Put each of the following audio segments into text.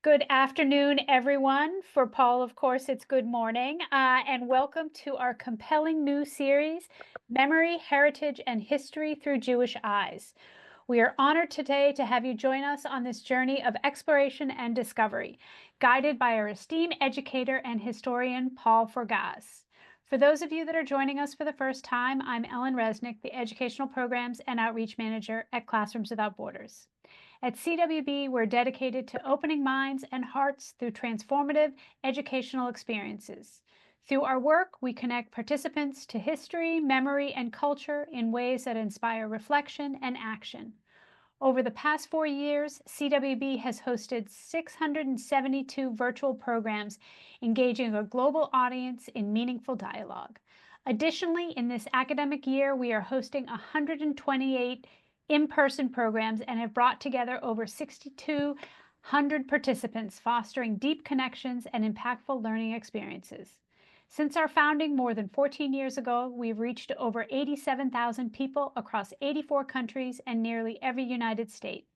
Good afternoon, everyone. For Paul, of course, it's good morning. And welcome to our compelling new series, Memory, Heritage, and History Through Jewish Eyes. We are honored today to have you join us on this journey of exploration and discovery, guided by our esteemed educator and historian, Paul Forgasz. For those of you that are joining us for the first time, I'm Ellen Resnick, the Educational Programs and Outreach Manager at Classrooms Without Borders. At CWB, we're dedicated to opening minds and hearts through transformative educational experiences. Through our work, we connect participants to history, memory, and culture in ways that inspire reflection and action. Over the past 4 years, CWB has hosted 672 virtual programs engaging a global audience in meaningful dialogue. Additionally, in this academic year, we are hosting 128 in-person programs and have brought together over 6,200 participants, fostering deep connections and impactful learning experiences. Since our founding more than 14 years ago, we've reached over 87,000 people across 84 countries and nearly every United State.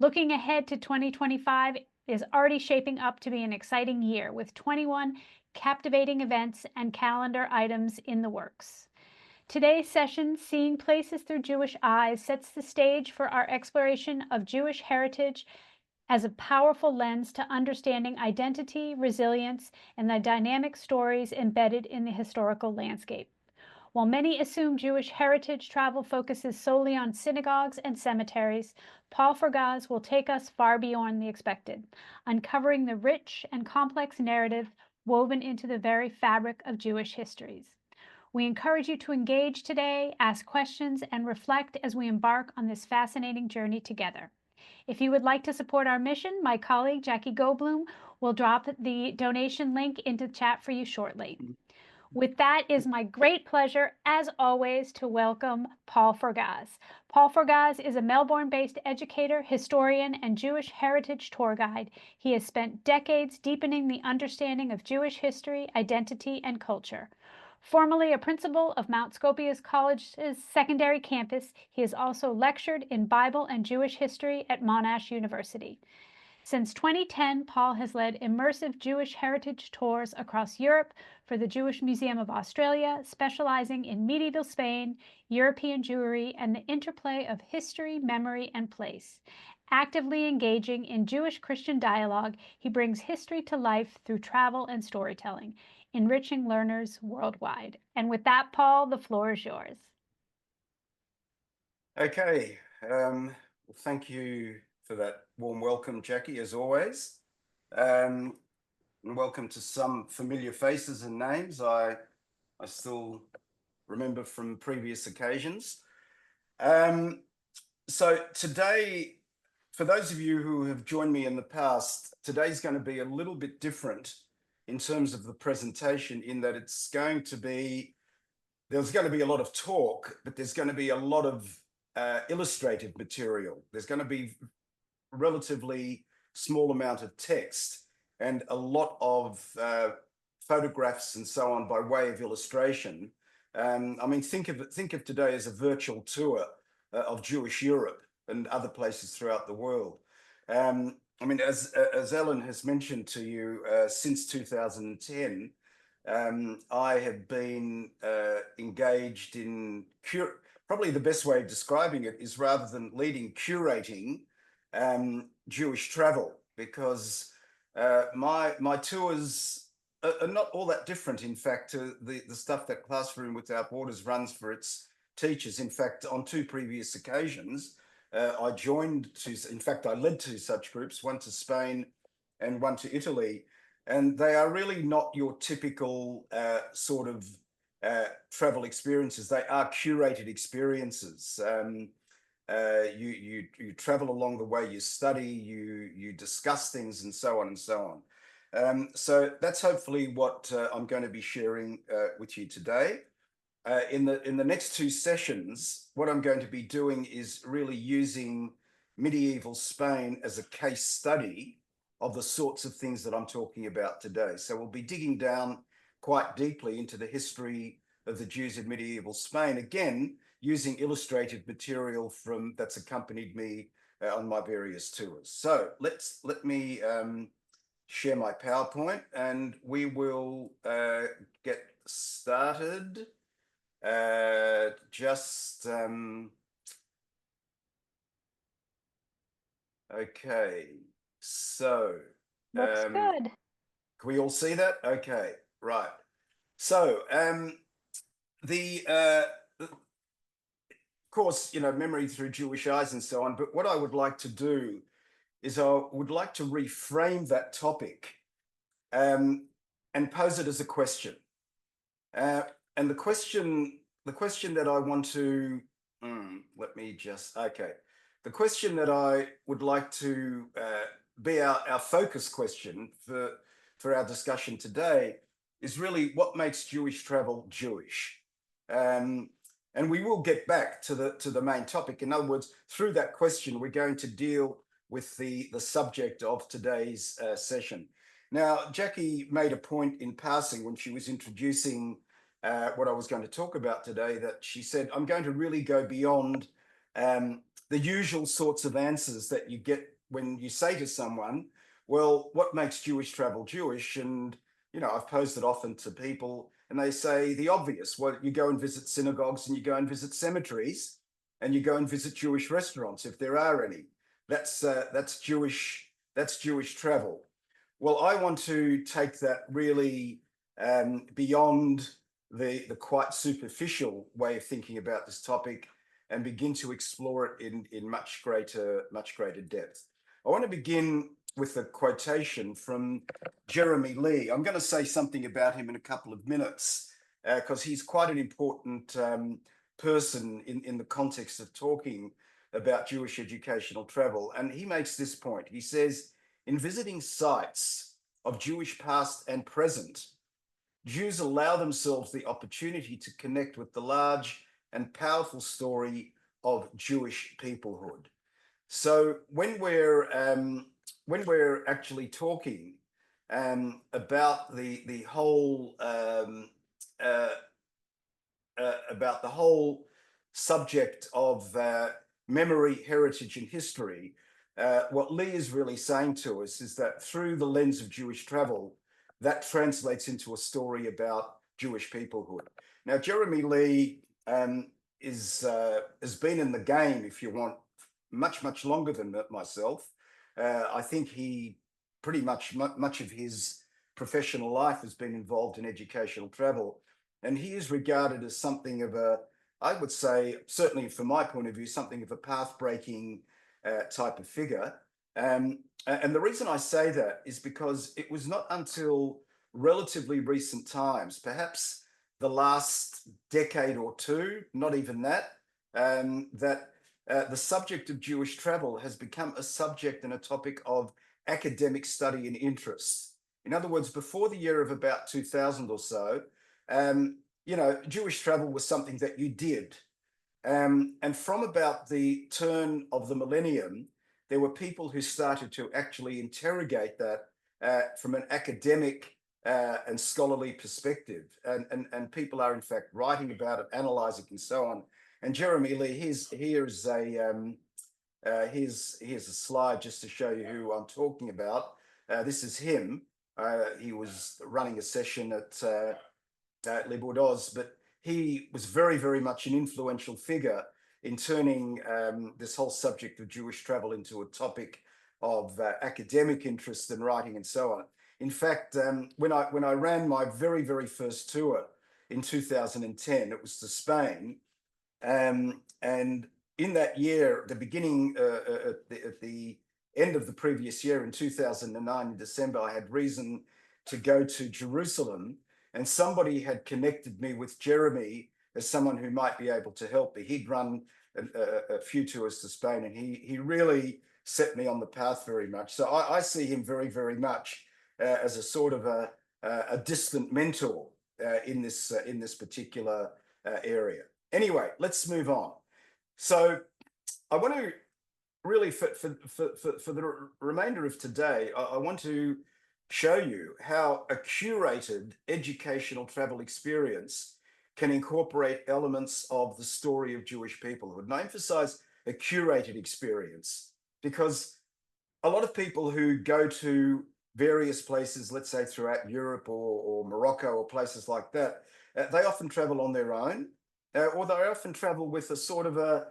Looking ahead to 2025 is already shaping up to be an exciting year with 21 captivating events and calendar items in the works. Today's session, Seeing Places Through Jewish Eyes, sets the stage for our exploration of Jewish heritage as a powerful lens to understanding identity, resilience, and the dynamic stories embedded in the historical landscape. While many assume Jewish heritage travel focuses solely on synagogues and cemeteries, Paul Forgasz will take us far beyond the expected, uncovering the rich and complex narrative woven into the very fabric of Jewish histories. We encourage you to engage today, ask questions, and reflect as we embark on this fascinating journey together. If you would like to support our mission, my colleague Jackie Goldblum will drop the donation link into the chat for you shortly. With that, it is my great pleasure, as always, to welcome Paul Forgasz. Paul Forgasz is a Melbourne-based educator, historian, and Jewish heritage tour guide. He has spent decades deepening the understanding of Jewish history, identity, and culture. Formerly a principal of Mount Scopius College's secondary campus, he has also lectured in Bible and Jewish history at Monash University. Since 2010, Paul has led immersive Jewish heritage tours across Europe for the Jewish Museum of Australia, specializing in medieval Spain, European Jewry, and the interplay of history, memory, and place. Actively engaging in Jewish-Christian dialogue, he brings history to life through travel and storytelling, enriching learners worldwide. And with that, Paul, the floor is yours. Okay, well, thank you for that warm welcome, Jackie, as always. And welcome to some familiar faces and names I still remember from previous occasions. So today, for those of you who have joined me in the past, today's going to be a little bit different in terms of the presentation, in that there's going to be a lot of talk, but there's going to be a lot of illustrative material. There's going to be a relatively small amount of text and a lot of photographs and so on by way of illustration. I mean, think of today as a virtual tour of Jewish Europe and other places throughout the world. I mean, as Ellen has mentioned to you, since 2010, I have been engaged in probably the best way of describing it is, rather than leading, curating Jewish travel, because my tours are not all that different, in fact, to the stuff that Classroom Without Borders runs for its teachers. In fact, on 2 previous occasions, I led 2 such groups, one to Spain and one to Italy. And they are really not your typical sort of travel experiences. They are curated experiences. You travel along the way, you study, you discuss things, and so on and so on. So that's hopefully what I'm going to be sharing with you today. In the next 2 sessions, what I'm going to be doing is really using medieval Spain as a case study of the sorts of things that I'm talking about today. So we'll be digging down quite deeply into the history of the Jews in medieval Spain, again, using illustrated material that's accompanied me on my various tours. So let me share my PowerPoint and we will get started. Okay, so Looks good. can we all see that? Okay, right. So the of course, memory through Jewish eyes and so on, but what I would like to do is I would like to reframe that topic um, and pose it as a question. Uh, and the question that I want to, let me just, okay. The question that I would like to be our focus question for our discussion today is really what makes Jewish travel Jewish? And we will get back to the main topic. In other words, through that question, we're going to deal with the subject of today's session. Now, Jackie made a point in passing when she was introducing what I was going to talk about today, that she said, I'm going to really go beyond the usual sorts of answers that you get when you say to someone, well, what makes Jewish travel Jewish? And, I've posed it often to people and they say the obvious. Well, you go and visit synagogues and you go and visit cemeteries and you go and visit Jewish restaurants, if there are any. That's Jewish travel. Well, I want to take that really beyond the quite superficial way of thinking about this topic and begin to explore it in much greater depth. I want to begin with a quotation from Jeremy Lee. I'm going to say something about him in a couple of minutes because he's quite an important person in the context of talking about Jewish educational travel. And he makes this point. He says, in visiting sites of Jewish past and present, Jews allow themselves the opportunity to connect with the large and powerful story of Jewish peoplehood. So when we're actually talking about the whole about the whole subject of memory, heritage, and history, what Lee is really saying to us is that through the lens of Jewish travel, that translates into a story about Jewish peoplehood. Now, Jeremy Lee has been in the game, if you want, much longer than myself. I think he pretty much of his professional life has been involved in educational travel, and he is regarded as something of a, I would say, certainly from my point of view, something of a path-breaking type of figure. And the reason I say that is because it was not until relatively recent times, perhaps the last decade or two, not even that, that the subject of Jewish travel has become a subject and a topic of academic study and interest. In other words, before the year of about 2000 or so, Jewish travel was something that you did. And from about the turn of the millennium, there were people who started to actually interrogate that from an academic and scholarly perspective. And people are in fact writing about it, analyzing and so on. And Jeremy Lee, here's a slide just to show you who I'm talking about. This is him. He was running a session at Libre Oz, but he was very much an influential figure in turning this whole subject of Jewish travel into a topic of academic interest and writing and so on. In fact, when I ran my very first tour in 2010, it was to Spain, and in that year, the beginning at the end of the previous year in 2009 in December, I had reason to go to Jerusalem, and somebody had connected me with Jeremy as someone who might be able to help me. He'd run a few tours to Spain, and he really set me on the path very much. So I see him very much as a sort of a distant mentor in this particular area. Anyway, let's move on. So I want to really, for the remainder of today, I want to show you how a curated educational travel experience can incorporate elements of the story of Jewish peoplehood. And I emphasize a curated experience because a lot of people who go to various places, let's say throughout Europe or Morocco or places like that, they often travel on their own, or they often travel with a sort of a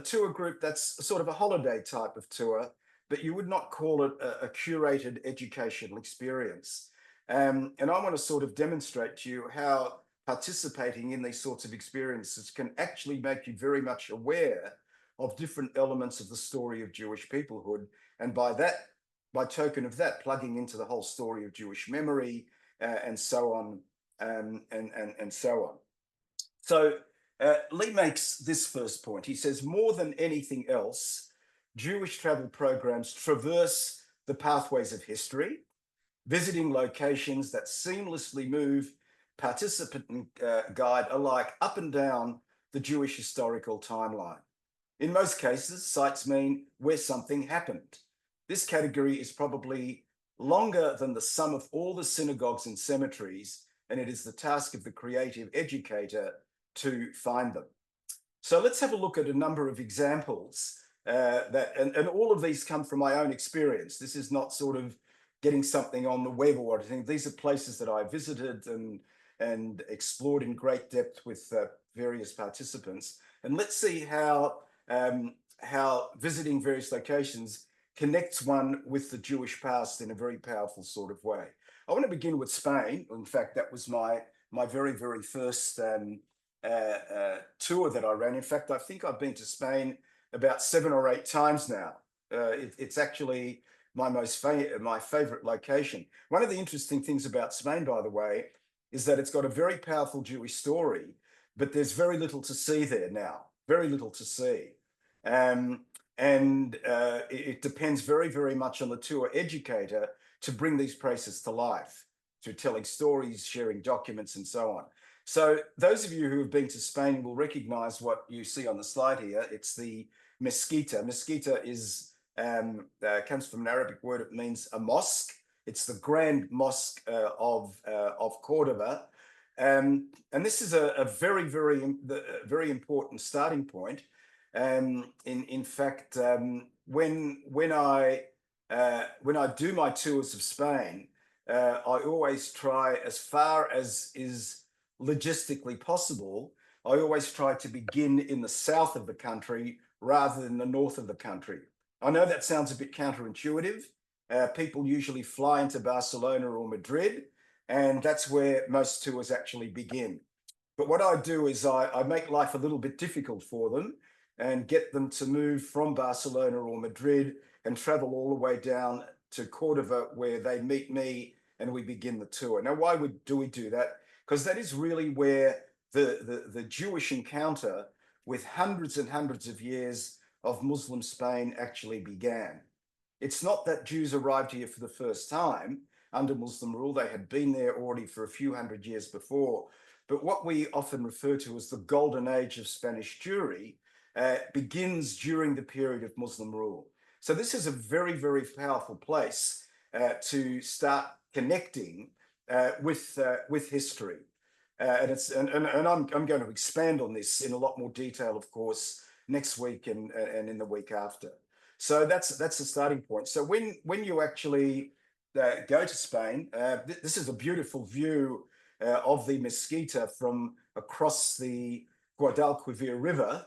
tour group that's sort of a holiday type of tour, but you would not call it a curated educational experience. And I want to sort of demonstrate to you how participating in these sorts of experiences can actually make you very much aware of different elements of the story of Jewish peoplehood. And by token of that, plugging into the whole story of Jewish memory and so on, and so on. So Lee makes this first point. He says, more than anything else, Jewish travel programs traverse the pathways of history, visiting locations that seamlessly move participant and guide alike up and down the Jewish historical timeline. In most cases, sites mean where something happened. This category is probably longer than the sum of all the synagogues and cemeteries, and it is the task of the creative educator to find them. So let's have a look at a number of examples and all of these come from my own experience. This is not sort of getting something on the web or anything. These are places that I visited and explored in great depth with various participants. And let's see how visiting various locations connects one with the Jewish past in a very powerful sort of way. I want to begin with Spain. In fact, that was my very, very first tour that I ran. In fact, I think I've been to Spain about 7 or 8 times now. It's actually my favorite location. One of the interesting things about Spain, by the way, is that it's got a very powerful Jewish story, but there's very little to see there now, very little to see. It depends very, very much on the tour educator to bring these places to life, through telling stories, sharing documents, and so on. So those of you who have been to Spain will recognize what you see on the slide here. It's the mezquita. Mezquita is comes from an Arabic word. It means a mosque. It's the Grand Mosque of Cordoba. And this is a very, very important starting point. In fact, when I do my tours of Spain, I always try, as far as is logistically possible, I always try to begin in the south of the country rather than the north of the country. I know that sounds a bit counterintuitive. People usually fly into Barcelona or Madrid, and that's where most tours actually begin. But what I do is I make life a little bit difficult for them and get them to move from Barcelona or Madrid and travel all the way down to Cordoba, where they meet me and we begin the tour. Now, why do we do that? Because that is really where the Jewish encounter with hundreds and hundreds of years of Muslim Spain actually began. It's not that Jews arrived here for the first time under Muslim rule. They had been there already for a few hundred years before. But what we often refer to as the golden age of Spanish Jewry begins during the period of Muslim rule. So this is a very, very powerful place to start connecting with history. And I'm going to expand on this in a lot more detail, of course, next week and in the week after. So that's the starting point. So when you actually go to Spain, this is a beautiful view of the Mezquita from across the Guadalquivir River,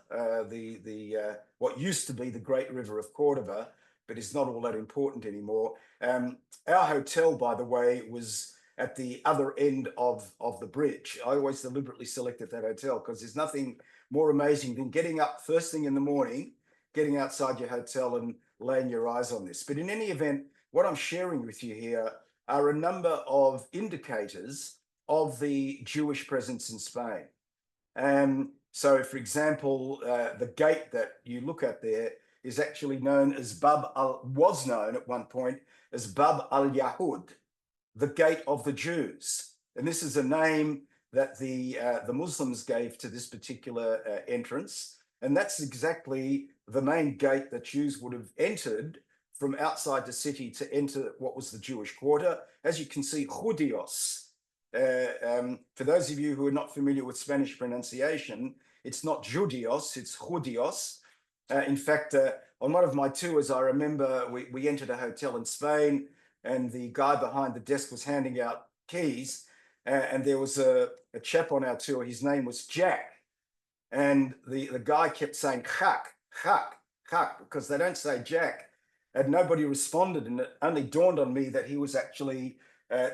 what used to be the Great River of Cordoba, but is not all that important anymore. Our hotel, by the way, was at the other end of the bridge. I always deliberately selected that hotel because there's nothing more amazing than getting up first thing in the morning, getting outside your hotel and laying your eyes on this. But in any event, what I'm sharing with you here are a number of indicators of the Jewish presence in Spain. So, for example, the gate that you look at there is actually known as was known at one point as Bab al-Yahud, the gate of the Jews. And this is a name that the Muslims gave to this particular entrance. And that's exactly the main gate that Jews would have entered from outside the city to enter what was the Jewish quarter. As you can see, Judios. For those of you who are not familiar with Spanish pronunciation, it's not Judios, it's Judios. In fact, on one of my tours, I remember we entered a hotel in Spain, and the guy behind the desk was handing out keys, and there was a chap on our tour. His name was Jack, and the guy kept saying "Hak, hak, hak," because they don't say Jack, and nobody responded, and it only dawned on me that he was actually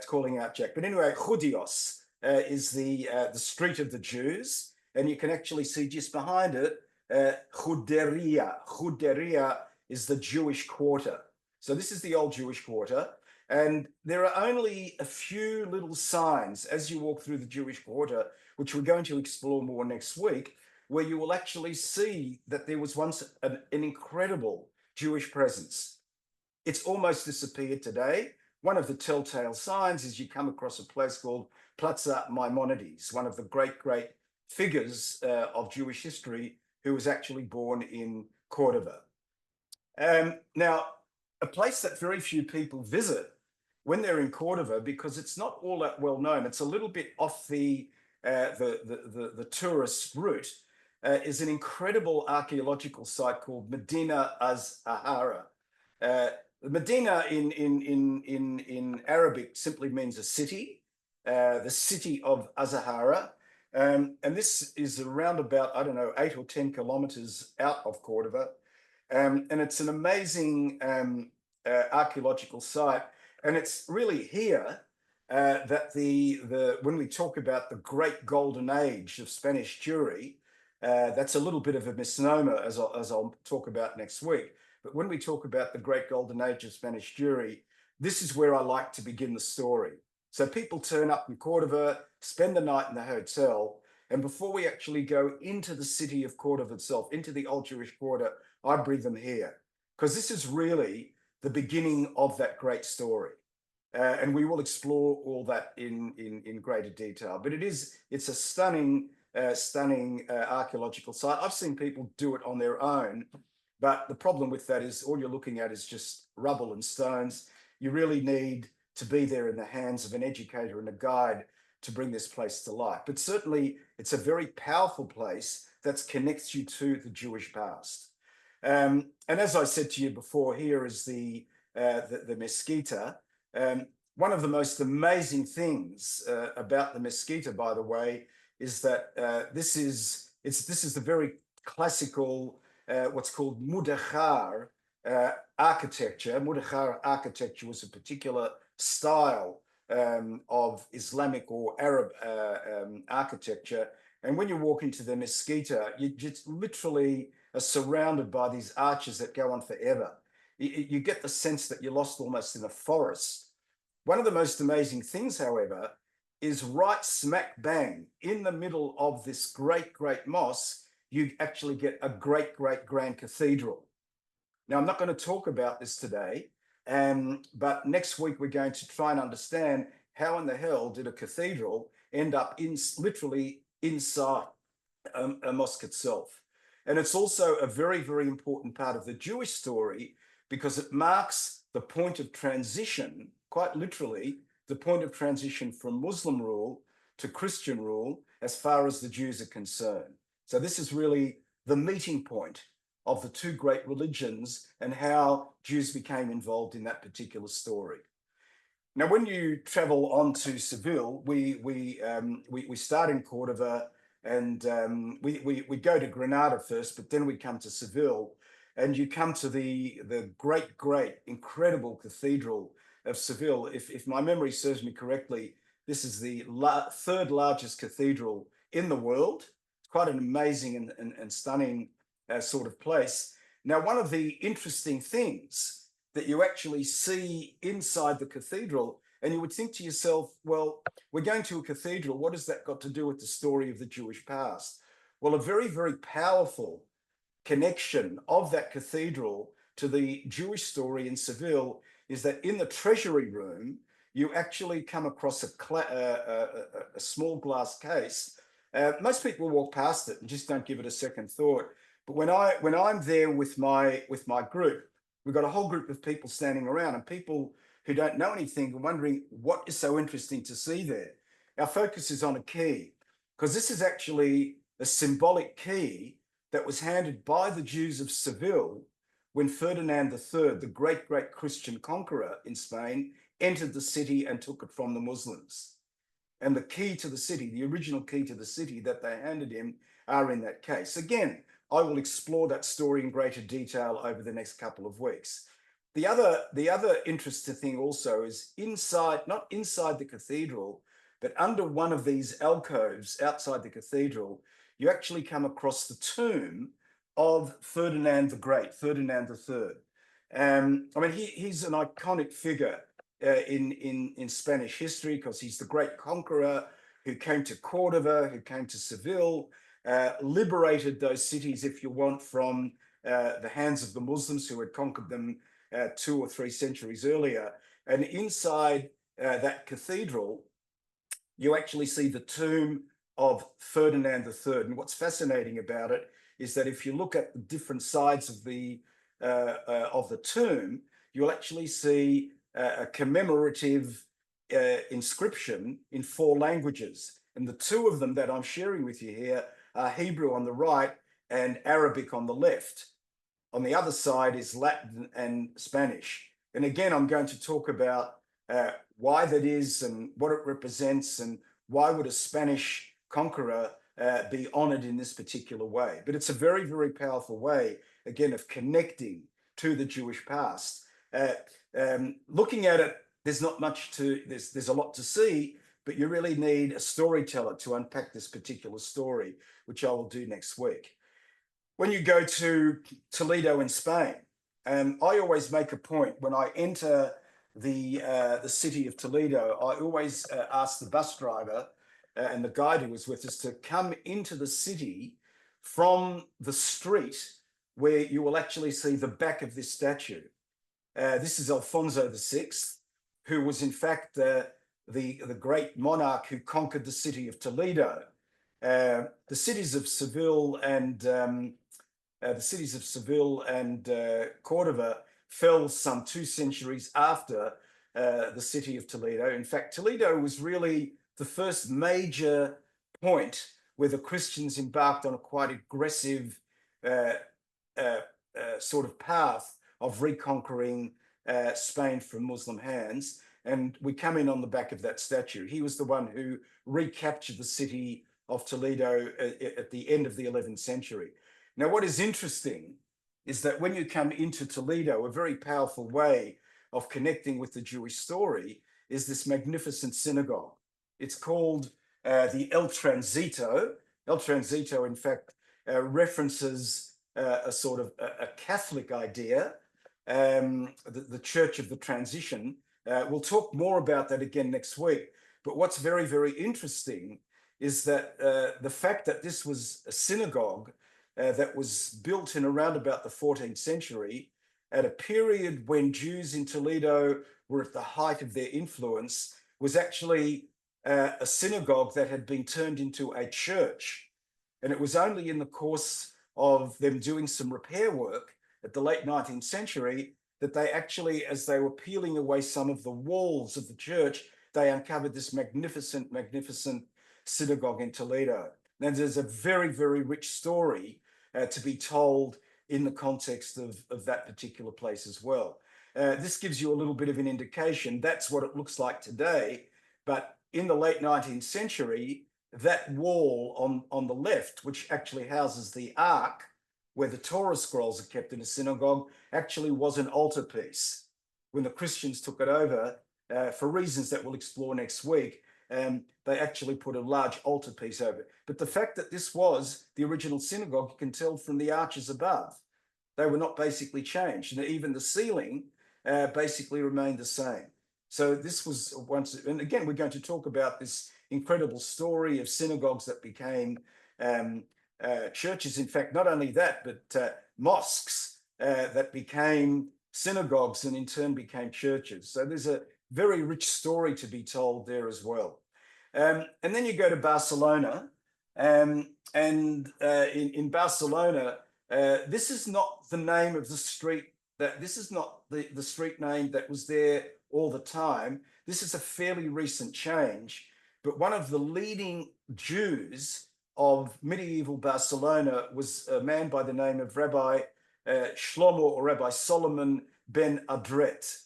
calling out Jack. But anyway, Judios is the street of the Jews, and you can actually see just behind it Juderia. Juderia is the Jewish quarter. So this is the old Jewish quarter. And there are only a few little signs as you walk through the Jewish quarter, which we're going to explore more next week, where you will actually see that there was once an incredible Jewish presence. It's almost disappeared today. One of the telltale signs is you come across a place called Plaza Maimonides, one of the great figures of Jewish history who was actually born in Cordoba. Now, a place that very few people visit when they're in Cordoba, because it's not all that well known, it's a little bit off the tourist route, is an incredible archaeological site called Medina Az-Zahara. Medina in Arabic simply means a city, the city of Azahara. And this is around about, I don't know, 8 or 10 kilometers out of Cordoba. And it's an amazing archaeological site. And it's really here that when we talk about the great golden age of Spanish Jewry, that's a little bit of a misnomer, as I'll talk about next week. But when we talk about the great golden age of Spanish Jewry, this is where I like to begin the story. So people turn up in Cordoba, spend the night in the hotel, and before we actually go into the city of Cordoba itself, into the old Jewish quarter, I bring them here, because this is really the beginning of that great story. And we will explore all that in greater detail. But it's a stunning archaeological site. I've seen people do it on their own, but the problem with that is all you're looking at is just rubble and stones. You really need to be there in the hands of an educator and a guide to bring this place to life. But certainly it's a very powerful place that connects you to the Jewish past. And as I said to you before, here is the Mesquita. One of the most amazing things about the Mesquita, by the way, is that this is the very classical what's called Mudahar architecture. Mudahar architecture was a particular style of Islamic or Arab architecture. And when you walk into the Mesquita, you just literally are surrounded by these arches that go on forever. You get the sense that you're lost almost in a forest. One of the most amazing things, however, is right smack bang in the middle of this great mosque, you actually get a great grand cathedral. Now, I'm not going to talk about this today, but next week we're going to try and understand how in the hell did a cathedral end up literally inside a mosque itself. And it's also a very important part of the Jewish story, because it marks the point of transition, quite literally, the point of transition from Muslim rule to Christian rule as far as the Jews are concerned. So this is really the meeting point of the two great religions and how Jews became involved in that particular story. Now, when you travel on to Seville, we start in Cordoba, and we go to Granada first, but then we come to Seville, and you come to the great incredible cathedral of Seville. If my memory serves me correctly, this is the third largest cathedral in the world. It's quite an amazing and stunning sort of place. Now, one of the interesting things that you actually see inside the cathedral, and you would think to yourself, well, we're going to a cathedral, what has that got to do with the story of the Jewish past? Well, a very powerful connection of that cathedral to the Jewish story in Seville is that in the treasury room, you actually come across a small glass case. Most people walk past it and just don't give it a second thought. But when I'm there with my group, we've got a whole group of people standing around, and people who don't know anything are wondering what is so interesting to see there. Our focus is on a key, because this is actually a symbolic key that was handed by the Jews of Seville when Ferdinand III, the great Christian conqueror in Spain, entered the city and took it from the Muslims. And the key to the city, the original key to the city that they handed him, are in that case. Again, I will explore that story in greater detail over the next couple of weeks. The other interesting thing also is inside, not inside the cathedral, but under one of these alcoves outside the cathedral, you actually come across the tomb of Ferdinand the Great, Ferdinand III. I mean, he's an iconic figure in Spanish history because he's the great conqueror who came to Cordova, who came to Seville, liberated those cities, if you want, from the hands of the Muslims who had conquered them 2 or 3 centuries earlier. And inside that cathedral, you actually see the tomb of Ferdinand III. And what's fascinating about it is that if you look at the different sides of the tomb, you'll actually see a commemorative inscription in 4 languages. And the 2 of them that I'm sharing with you here are Hebrew on the right and Arabic on the left. On the other side is Latin and Spanish. And again, I'm going to talk about why that is and what it represents and why would a Spanish conqueror be honored in this particular way. But it's a very, very powerful way, again, of connecting to the Jewish past. Looking at it, there's not much to, there's a lot to see, but you really need a storyteller to unpack this particular story, which I will do next week. When you go to Toledo in Spain, I always make a point when I enter the city of Toledo, I always ask the bus driver and the guide who was with us to come into the city from the street where you will actually see the back of this statue. This is Alfonso VI, who was in fact the great monarch who conquered the city of Toledo. The cities of Seville and Cordova fell some 2 centuries after the city of Toledo. In fact, Toledo was really the first major point where the Christians embarked on a quite aggressive sort of path of reconquering Spain from Muslim hands. And we come in on the back of that statue. He was the one who recaptured the city of Toledo at the end of the 11th century. Now, what is interesting is that when you come into Toledo, a very powerful way of connecting with the Jewish story is this magnificent synagogue. It's called the El Transito. El Transito, in fact, references a sort of a Catholic idea, the Church of the Transition. We'll talk more about that again next week. But what's very, very interesting is that the fact that this was a synagogue that was built in around about the 14th century at a period when Jews in Toledo were at the height of their influence was actually a synagogue that had been turned into a church. And it was only in the course of them doing some repair work at the late 19th century that they actually, as they were peeling away some of the walls of the church, they uncovered this magnificent, magnificent synagogue in Toledo. And there's a very, very rich story to be told in the context of that particular place as well. This gives you a little bit of an indication. That's what it looks like today. But in the late 19th century, that wall on the left, which actually houses the Ark, where the Torah scrolls are kept in a synagogue, actually was an altarpiece. When the Christians took it over, for reasons that we'll explore next week, they actually put a large altarpiece over it. But the fact that this was the original synagogue, you can tell from the arches above. They were not basically changed. And even the ceiling basically remained the same. So this was once, and again, we're going to talk about this incredible story of synagogues that became churches. In fact, not only that, but mosques that became synagogues and in turn became churches. So there's a very rich story to be told there as well. And then you go to Barcelona, and in Barcelona, this is not the name of the street, this is not the street name that was there all the time. This is a fairly recent change, but one of the leading Jews of medieval Barcelona was a man by the name of Rabbi Shlomo or Rabbi Solomon ben Adret.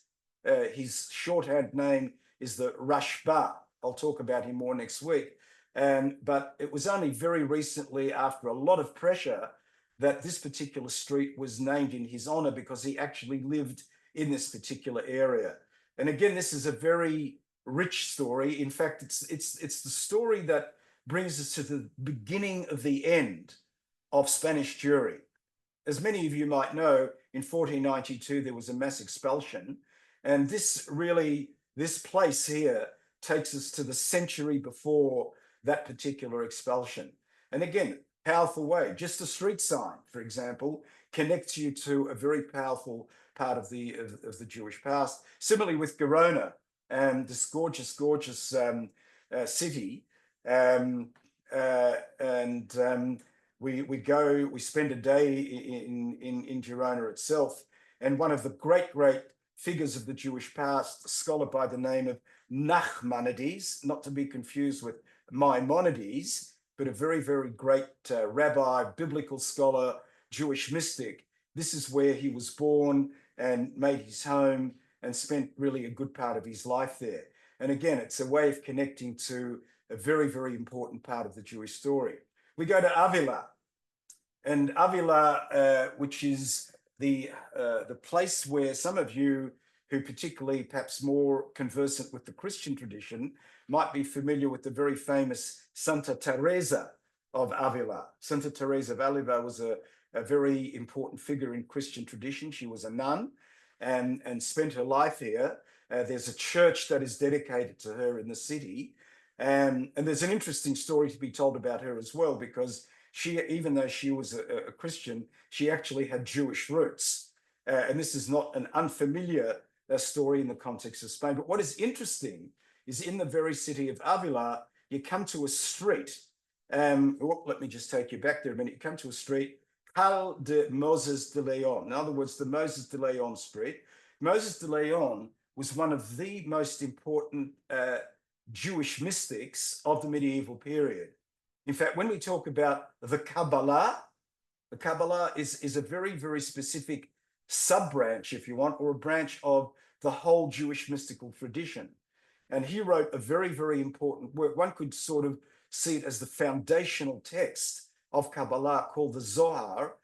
His shorthand name is the Rashba. I'll talk about him more next week. But it was only very recently, after a lot of pressure, that this particular street was named in his honor because he actually lived in this particular area. And again, this is a very rich story. In fact, it's the story that brings us to the beginning of the end of Spanish Jewry. As many of you might know, in 1492 there was a mass expulsion, and this place here takes us to the century before that particular expulsion. And again, powerful way. Just a street sign, for example, connects you to a very powerful part of the Jewish past. Similarly with Gerona, this gorgeous city, we spend a day in Gerona itself, and one of the great figures of the Jewish past, a scholar by the name of Nachmanides, not to be confused with Maimonides, but a very great rabbi, biblical scholar, Jewish mystic. This is where he was born and made his home and spent really a good part of his life there. And again, it's a way of connecting to a very important part of the Jewish story. We go to Avila, and Avila, which is the place where some of you who particularly perhaps more conversant with the Christian tradition might be familiar with the very famous Santa Teresa of Avila. Santa Teresa of Avila was a very important figure in Christian tradition. She was a nun and spent her life here. There's a church that is dedicated to her in the city. And there's an interesting story to be told about her as well, because she, even though she was a Christian, she actually had Jewish roots. And this is not an unfamiliar story in the context of Spain. But what is interesting is in the very city of Avila, you come to a street. Let me just take you back there a minute. You come to a street, Cal de Moses de Leon. In other words, the Moses de Leon street. Moses de Leon was one of the most important Jewish mystics of the medieval period. In fact, when we talk about the Kabbalah is a very specific sub-branch, if you want, or a branch of the whole Jewish mystical tradition. And he wrote a very important work. One could sort of see it as the foundational text of Kabbalah, called the Zohar.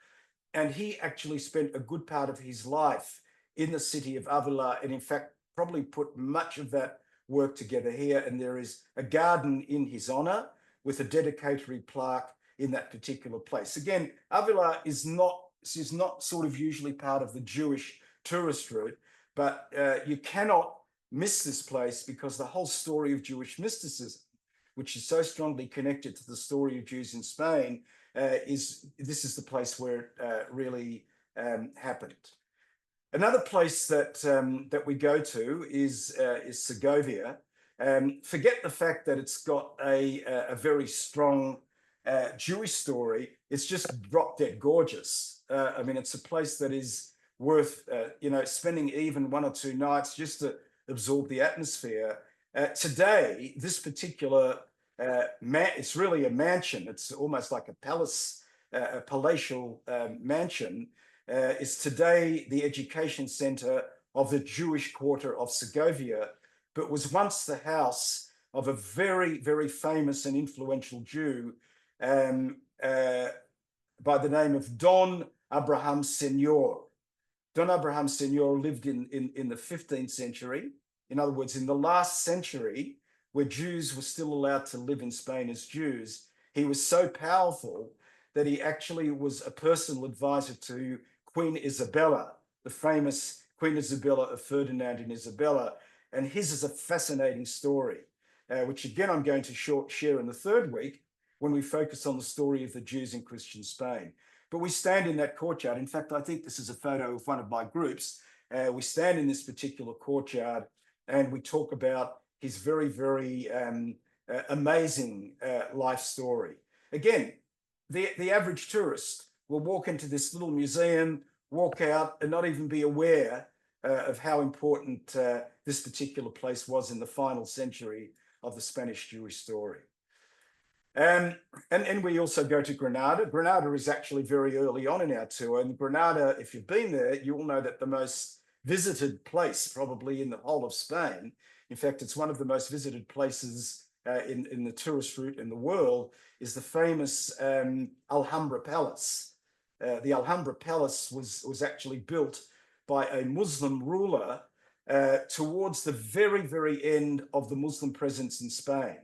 And he actually spent a good part of his life in the city of Avila, and in fact, probably put much of that work together here. And there is a garden in his honor with a dedicatory plaque in that particular place. Again, Avila is not sort of usually part of the Jewish tourist route, but you cannot miss this place, because the whole story of Jewish mysticism, which is so strongly connected to the story of Jews in Spain, this is the place where it really happened. Another place that we go to is Segovia. Forget the fact that it's got a very strong Jewish story. It's just drop dead gorgeous. I mean, it's a place that is worth spending even 1 or 2 nights just to absorb the atmosphere. Today, this particular it's really a mansion. It's almost like a palace, a palatial mansion. Is today the education center of the Jewish quarter of Segovia, but was once the house of a very famous and influential Jew by the name of Don Abraham Senor. Don Abraham Senor lived in the 15th century. In other words, in the last century, where Jews were still allowed to live in Spain as Jews, he was so powerful that he actually was a personal advisor to Queen Isabella, the famous Queen Isabella of Ferdinand and Isabella. And his is a fascinating story, which again, I'm going to share in the 3rd week when we focus on the story of the Jews in Christian Spain. But we stand in that courtyard. In fact, I think this is a photo of one of my groups. We stand in this particular courtyard and we talk about his very amazing life story. Again, the average tourist will walk into this little museum, walk out and not even be aware of how important this particular place was in the final century of the Spanish Jewish story. And we also go to Granada. Granada is actually very early on in our tour. And Granada, if you've been there, you will know that the most visited place probably in the whole of Spain, in fact, it's one of the most visited places in the tourist route in the world, is the famous Alhambra Palace. The Alhambra Palace was actually built by a Muslim ruler towards the very, very end of the Muslim presence in Spain.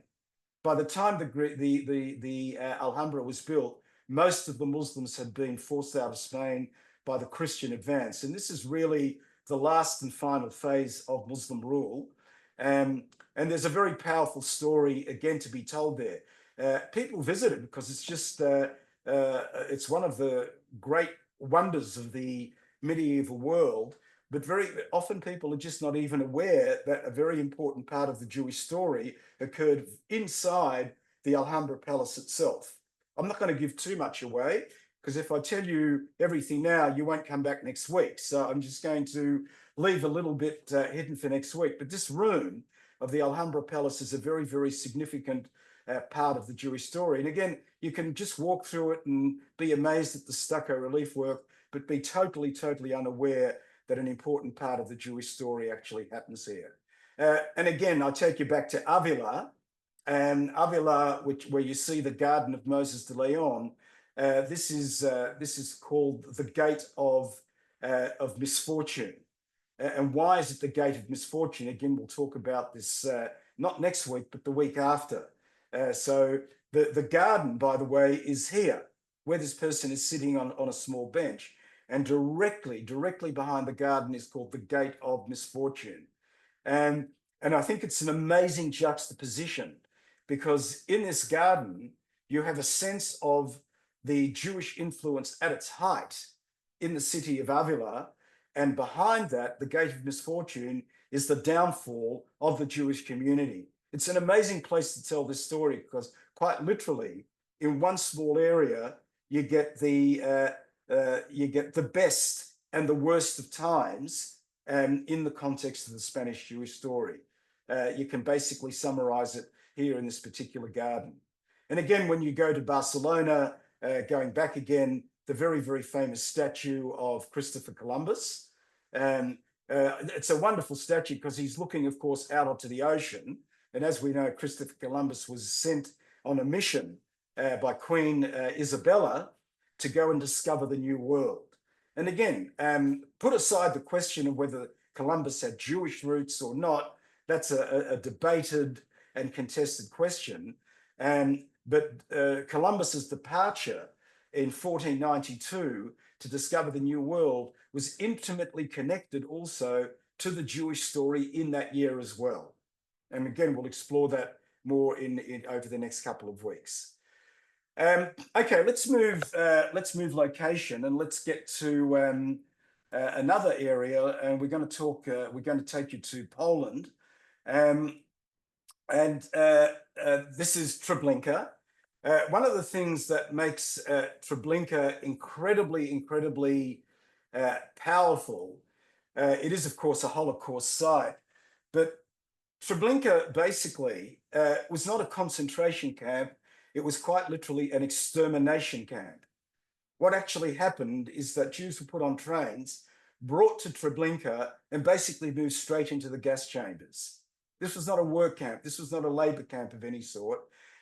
By the time the Alhambra was built, most of the Muslims had been forced out of Spain by the Christian advance. And this is really the last and final phase of Muslim rule. And there's a very powerful story, again, to be told there. People visit it because it's just, it's one of the great wonders of the medieval world. But very often people are just not even aware that a very important part of the Jewish story occurred inside the Alhambra Palace itself. I'm not going to give too much away, because if I tell you everything now, you won't come back next week. So I'm just going to leave a little bit hidden for next week. But this room of the Alhambra Palace is a very, very significant part of the Jewish story. And again, you can just walk through it and be amazed at the stucco relief work, but be totally, totally unaware that an important part of the Jewish story actually happens here. And again, I'll take you back to Avila, and Avila, where you see the Garden of Moses de Leon. This is called the Gate of Misfortune. And why is it the Gate of Misfortune? Again, we'll talk about this not next week, but the week after. So the garden, by the way, is here, where this person is sitting on a small bench. And directly behind the garden is called the Gate of Misfortune. And I think it's an amazing juxtaposition, because in this garden, you have a sense of the Jewish influence at its height in the city of Avila. And behind that, the Gate of Misfortune is the downfall of the Jewish community. It's an amazing place to tell this story, because quite literally, in one small area, you get the best and the worst of times in the context of the Spanish Jewish story. You can basically summarize it here in this particular garden. And again, when you go to Barcelona, going back again, the very, very famous statue of Christopher Columbus. It's a wonderful statue because he's looking, of course, out onto the ocean. And as we know, Christopher Columbus was sent on a mission by Queen Isabella to go and discover the New World. And again, put aside the question of whether Columbus had Jewish roots or not. That's a debated and contested question. But Columbus's departure in 1492 to discover the New World was intimately connected also to the Jewish story in that year as well. And again, we'll explore that more in over the next couple of weeks. Okay, let's move location, and let's get to another area, and we're going to talk. We're going to take you to Poland, and this is Treblinka. One of the things that makes Treblinka incredibly powerful, it is of course a Holocaust site, but Treblinka basically was not a concentration camp. It was quite literally an extermination camp. What actually happened is that Jews were put on trains, brought to Treblinka, and basically moved straight into the gas chambers. This was not a work camp. This was not a labor camp of any sort.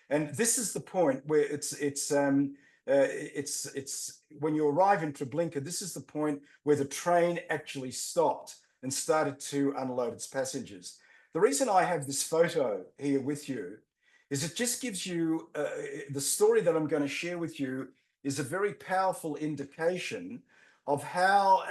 And this is the point where it's when you arrive in Treblinka, this is the point where the train actually stopped and started to unload its passengers. The reason I have this photo here with you is it just gives you the story that I'm going to share with you is a very powerful indication of how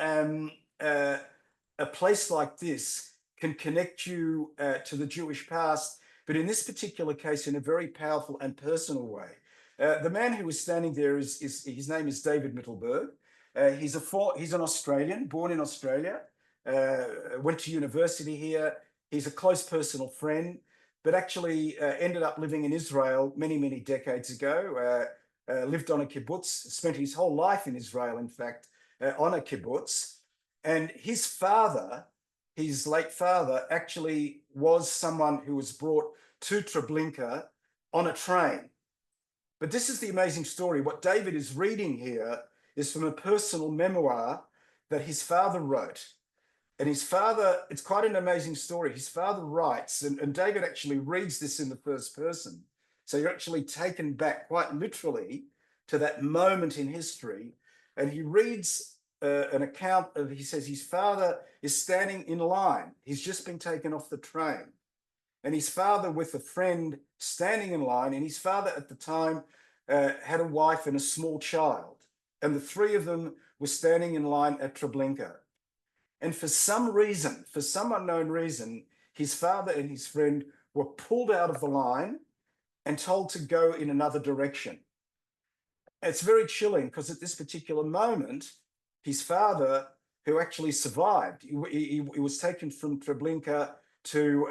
a place like this can connect you to the Jewish past, but in this particular case, in a very powerful and personal way. The man who is standing there his name is David Mittelberg. He's an Australian, born in Australia, went to university here. He's a close personal friend, but actually ended up living in Israel many decades ago. Lived on a kibbutz, spent his whole life in Israel, in fact, on a kibbutz. And his father, his late father, actually was someone who was brought to Treblinka on a train. But this is the amazing story. What David is reading here is from a personal memoir that his father wrote. And his father, it's quite an amazing story. His father writes, and David actually reads this in the first person. So you're actually taken back quite literally to that moment in history. And he reads an account of, he says his father is standing in line. He's just been taken off the train. And his father with a friend standing in line. And his father at the time had a wife and a small child. And the three of them were standing in line at Treblinka. And for some reason, for some unknown reason, his father and his friend were pulled out of the line and told to go in another direction. It's very chilling because at this particular moment, his father, who actually survived, he was taken from Treblinka to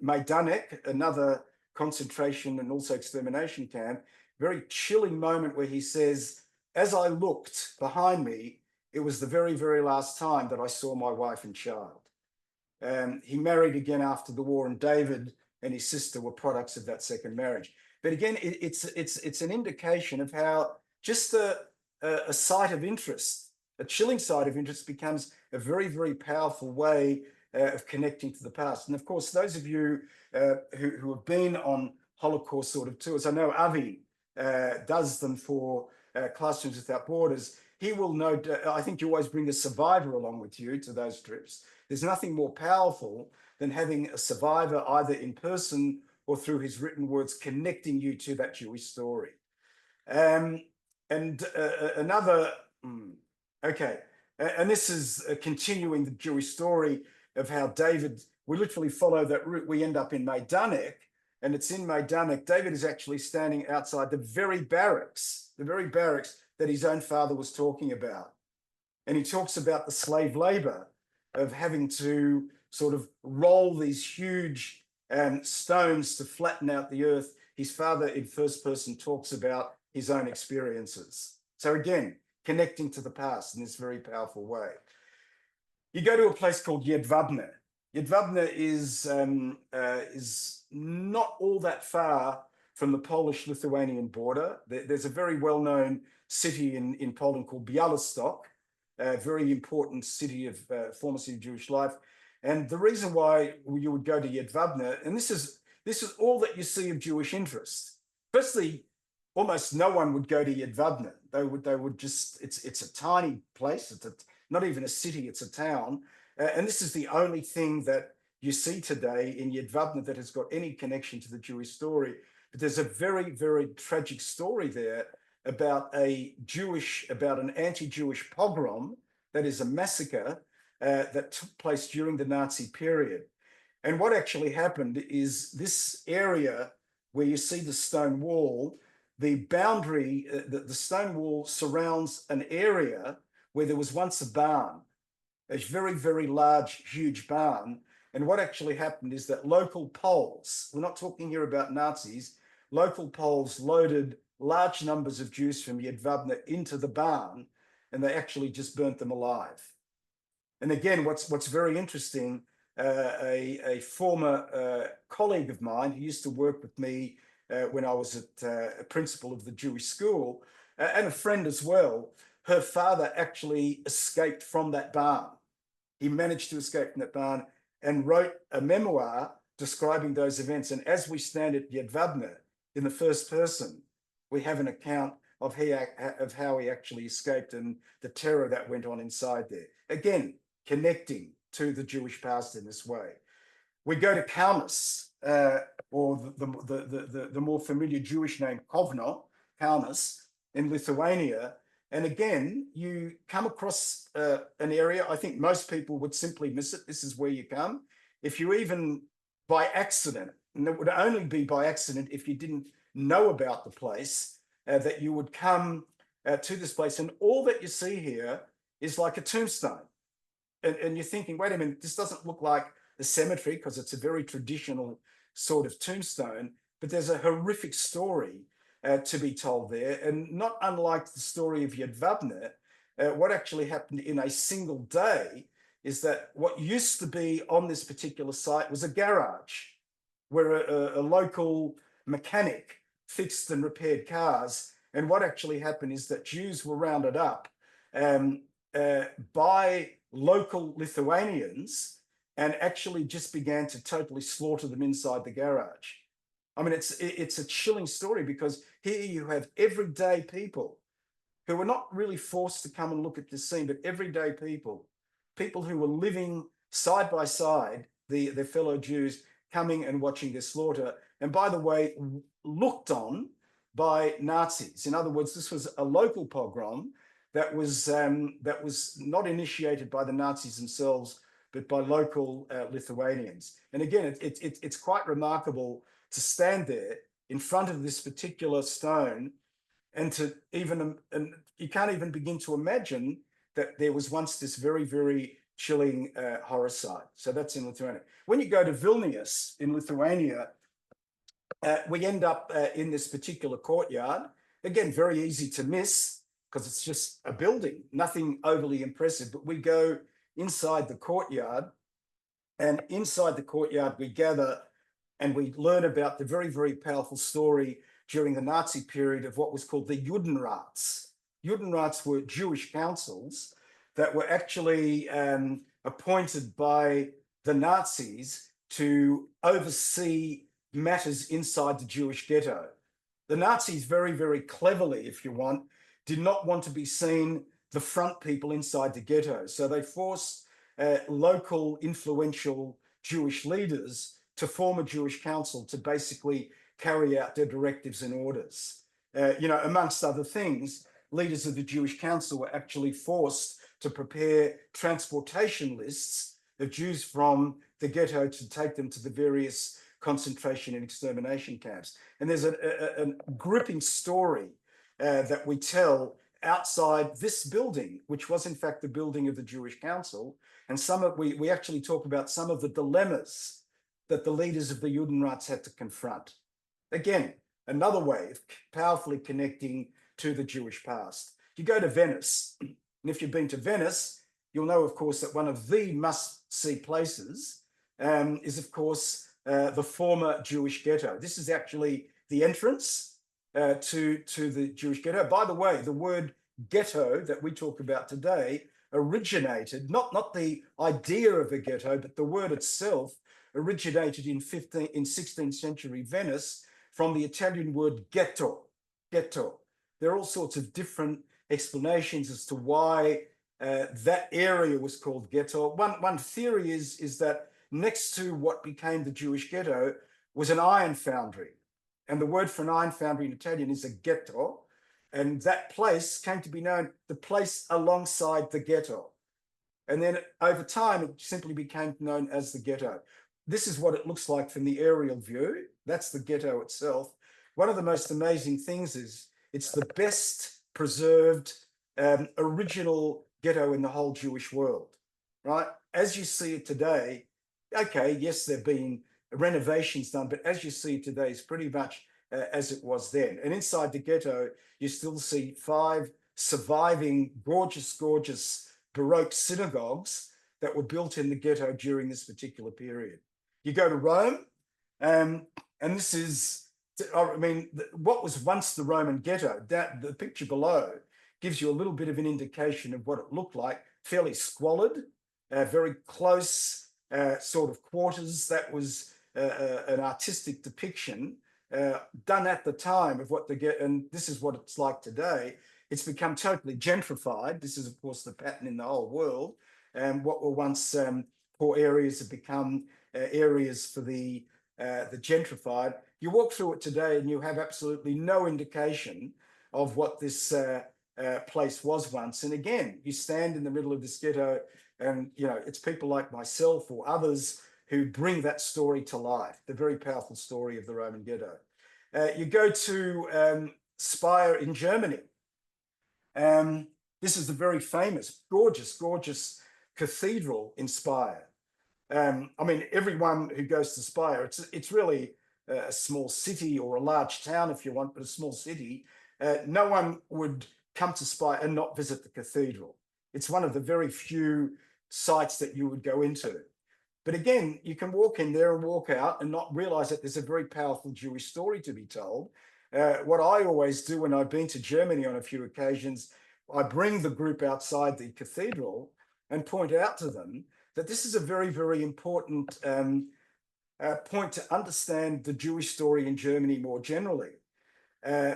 Majdanek, another concentration and also extermination camp. Very chilling moment where he says, as I looked behind me, it was the very, very last time that I saw my wife and child. He married again after the war, and David and his sister were products of that second marriage. But again, it's an indication of how just a site of interest, a chilling site of interest, becomes a very, very powerful way of connecting to the past. And of course, those of you who have been on Holocaust sort of tours, I know Avi does them for Classrooms Without Borders. He will know, I think you always bring a survivor along with you to those trips. There's nothing more powerful than having a survivor either in person or through his written words connecting you to that Jewish story. Another, okay, and this is continuing the Jewish story of how David, we literally follow that route. We end up in Majdanek, and it's in Majdanek. David is actually standing outside the very barracks that his own father was talking about. And he talks about the slave labor of having to sort of roll these huge stones to flatten out the earth. His father in first person talks about his own experiences. So again, connecting to the past in this very powerful way. You go to a place called Jedwabne. Jedwabne is not all that far from the Polish-Lithuanian border. There's a very well-known city in Poland called Białystok, a very important city of former city of Jewish life. And the reason why you would go to Jedwabne, and this is all that you see of Jewish interest. Firstly, almost no one would go to Jedwabne. They would just, it's a tiny place. It's not even a city, it's a town. And this is the only thing that you see today in Jedwabne that has got any connection to the Jewish story. But there's a very, very tragic story there about an anti-Jewish pogrom, that is a massacre that took place during the Nazi period. And what actually happened is this area where you see the stone wall, the boundary, the stone wall surrounds an area where there was once a barn, a very, very large, huge barn. And what actually happened is that local Poles, we're not talking here about Nazis, local Poles loaded large numbers of Jews from Jedwabne into the barn, and they actually just burnt them alive. And again, what's very interesting, a former colleague of mine who used to work with me when I was a principal of the Jewish school, and a friend as well, her father actually escaped from that barn. He managed to escape from that barn and wrote a memoir describing those events. And as we stand at Jedwabne in the first person, we have an account of how he actually escaped and the terror that went on inside there. Again, connecting to the Jewish past in this way. We go to Kaunas, or the more familiar Jewish name Kovno, Kaunas, in Lithuania. And again, you come across an area, I think most people would simply miss it. This is where you come. If you even by accident, and it would only be by accident if you didn't know about the place, that you would come to this place, and all that you see here is like a tombstone. And you're thinking, wait a minute, this doesn't look like a cemetery because it's a very traditional sort of tombstone, but there's a horrific story to be told there. And not unlike the story of Jedwabne, what actually happened in a single day is that what used to be on this particular site was a garage where a local mechanic fixed and repaired cars. And what actually happened is that Jews were rounded up um, by local Lithuanians and actually just began to totally slaughter them inside the garage. I mean, it's a chilling story, because here you have everyday people who were not really forced to come and look at this scene, but everyday people who were living side by side, their fellow Jews, coming and watching this slaughter. And by the way, looked on by Nazis. In other words, this was a local pogrom that was not initiated by the Nazis themselves, but by local Lithuanians. And again, it's quite remarkable to stand there in front of this particular stone, and to even, and you can't even begin to imagine that there was once this very, very chilling horror site. So that's in Lithuania. When you go to Vilnius in Lithuania, we end up in this particular courtyard. Again, very easy to miss because it's just a building, nothing overly impressive. But we go inside the courtyard, and inside the courtyard we gather and we learn about the very, very powerful story during the Nazi period of what was called the Judenrats. Judenrats were Jewish councils that were actually appointed by the Nazis to oversee matters inside the Jewish ghetto. The Nazis very, very cleverly, if you want, did not want to be seen the front people inside the ghetto. So they forced local influential Jewish leaders to form a Jewish council to basically carry out their directives and orders. Amongst other things, leaders of the Jewish council were actually forced to prepare transportation lists of Jews from the ghetto to take them to the various concentration and extermination camps. And there's a gripping story that we tell outside this building, which was in fact the building of the Jewish Council. And we actually talk about some of the dilemmas that the leaders of the Judenrats had to confront. Again, another way of powerfully connecting to the Jewish past. You go to Venice, and if you've been to Venice, you'll know, of course, that one of the must-see places is, of course, the former Jewish ghetto. This is actually the entrance to the Jewish ghetto. By the way, the word ghetto that we talk about today originated, not the idea of a ghetto, but the word itself originated in 16th century Venice from the Italian word ghetto. There are all sorts of different explanations as to why that area was called ghetto. One theory is that next to what became the Jewish ghetto was an iron foundry. And the word for an iron foundry in Italian is a ghetto. And that place came to be known, the place alongside the ghetto. And then over time, it simply became known as the ghetto. This is what it looks like from the aerial view. That's the ghetto itself. One of the most amazing things is it's the best preserved original ghetto in the whole Jewish world, right? As you see it today, okay, yes, there have been renovations done, but as you see it today, it's pretty much as it was then. And inside the ghetto, you still see 5 surviving gorgeous, gorgeous Baroque synagogues that were built in the ghetto during this particular period. You go to Rome, and this is, what was once the Roman ghetto. The picture below gives you a little bit of an indication of what it looked like. Fairly squalid, very close sort of quarters. That was an artistic depiction done at the time of what the ghetto, and this is what it's like today. It's become totally gentrified. This is, of course, the pattern in the whole world. And what were once poor areas have become areas for the gentrified. You walk through it today and you have absolutely no indication of what this place was once. And again, you stand in the middle of this ghetto and, it's people like myself or others who bring that story to life, the very powerful story of the Roman ghetto. You go to Speyer in Germany. This is the very famous, gorgeous, gorgeous cathedral in Speyer. Everyone who goes to Speyer, it's really a small city or a large town if you want, but a small city. No one would come to Speyer and not visit the cathedral. It's one of the very few sites that you would go into. But again, you can walk in there and walk out and not realize that there's a very powerful Jewish story to be told. What I always do when I've been to Germany on a few occasions, I bring the group outside the cathedral and point out to them that this is a very, very important point to understand the Jewish story in Germany more generally,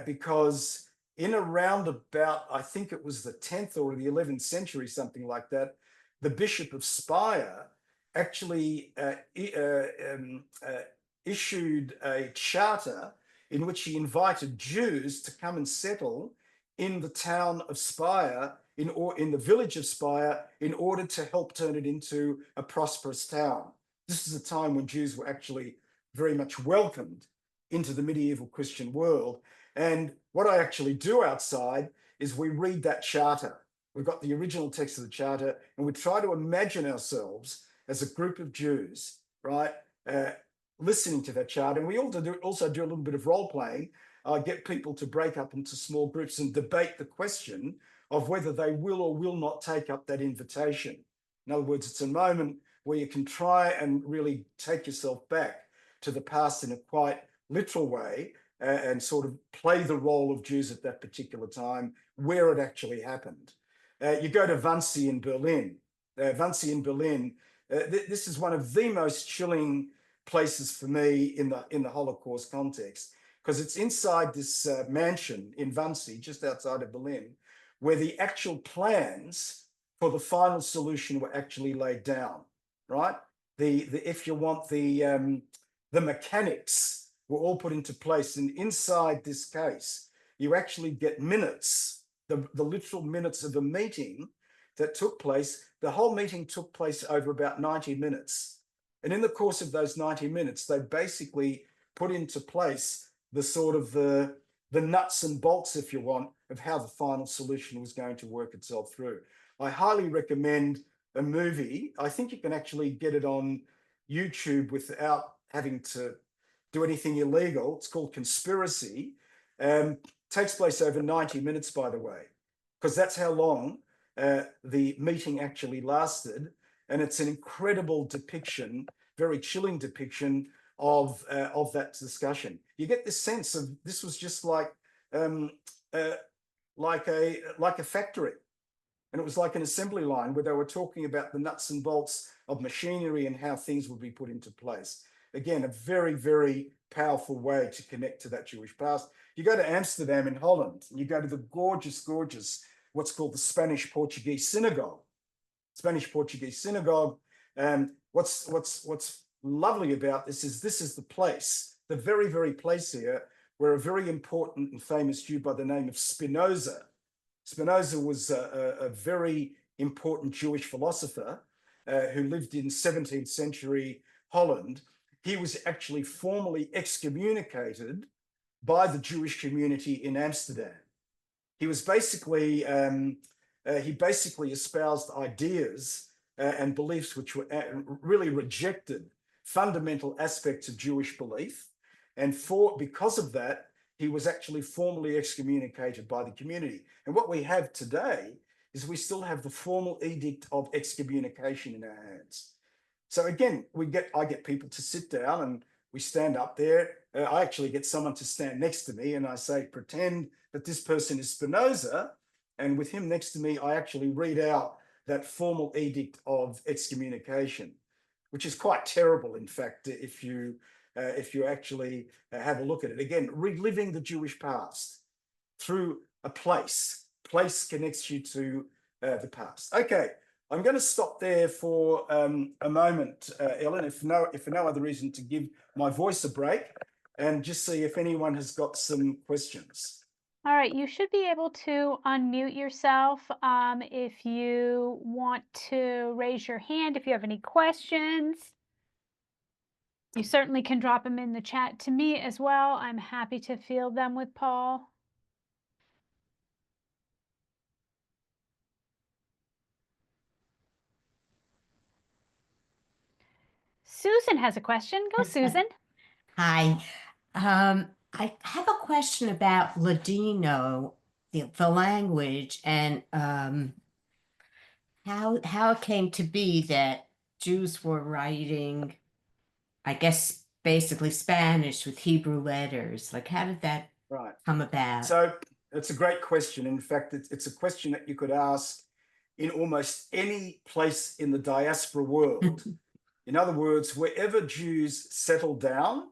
because in around about, I think it was the 10th or the 11th century, something like that, the Bishop of Speyer actually issued a charter in which he invited Jews to come and settle in the town of Speyer, in the village of Speyer, in order to help turn it into a prosperous town. This is a time when Jews were actually very much welcomed into the medieval Christian world. And what I actually do outside is we read that charter. We've got the original text of the charter, and we try to imagine ourselves as a group of Jews, right, listening to that charter. And we also do a little bit of role playing, get people to break up into small groups and debate the question of whether they will or will not take up that invitation. In other words, it's a moment where you can try and really take yourself back to the past in a quite literal way, and sort of play the role of Jews at that particular time, where it actually happened. You go to Wannsee in Berlin. This is one of the most chilling places for me in the Holocaust context, because it's inside this mansion in Wannsee, just outside of Berlin, where the actual plans for the final solution were actually laid down, right? If you want, the mechanics were all put into place. And inside this case, you actually get minutes, the literal minutes of a meeting that took place. The whole meeting took place over about 90 minutes. And in the course of those 90 minutes, they basically put into place the sort of the nuts and bolts, if you want, of how the final solution was going to work itself through. I highly recommend a movie. I think you can actually get it on YouTube without having to do anything illegal. It's called Conspiracy. Takes place over 90 minutes, by the way, because that's how long the meeting actually lasted. And it's an incredible depiction, very chilling depiction of that discussion. You get this sense of this was just like a factory. And it was like an assembly line where they were talking about the nuts and bolts of machinery and how things would be put into place. Again, a very, very powerful way to connect to that Jewish past. You go to Amsterdam in Holland, and you go to the gorgeous, gorgeous, what's called the Spanish-Portuguese synagogue. Spanish-Portuguese synagogue. What's lovely about this is the place, the very, very place here, where a very important and famous Jew by the name of Spinoza was a very important Jewish philosopher who lived in 17th century Holland. He was actually formally excommunicated by the Jewish community in Amsterdam. He was basically, he basically espoused ideas and beliefs which were really rejected fundamental aspects of Jewish belief. And because of that, he was actually formally excommunicated by the community. And what we have today is we still have the formal edict of excommunication in our hands. So again, I get people to sit down and we stand up there. I actually get someone to stand next to me and I say, pretend that this person is Spinoza. And with him next to me, I actually read out that formal edict of excommunication, which is quite terrible, in fact, if you actually have a look at it. Again, reliving the Jewish past through a place. Place connects you to the past. Okay. I'm going to stop there for a moment, Ellen, if for no other reason to give my voice a break and just see if anyone has got some questions. All right, you should be able to unmute yourself if you want to raise your hand if you have any questions. You certainly can drop them in the chat to me as well. I'm happy to field them with Paul. Susan has a question. Go, Susan. Hi. I have a question about Ladino, the language, and how it came to be that Jews were writing, I guess, basically Spanish with Hebrew letters. Like, how did that Right. come about? So it's a great question. In fact, it's a question that you could ask in almost any place in the diaspora world. In other words, wherever Jews settled down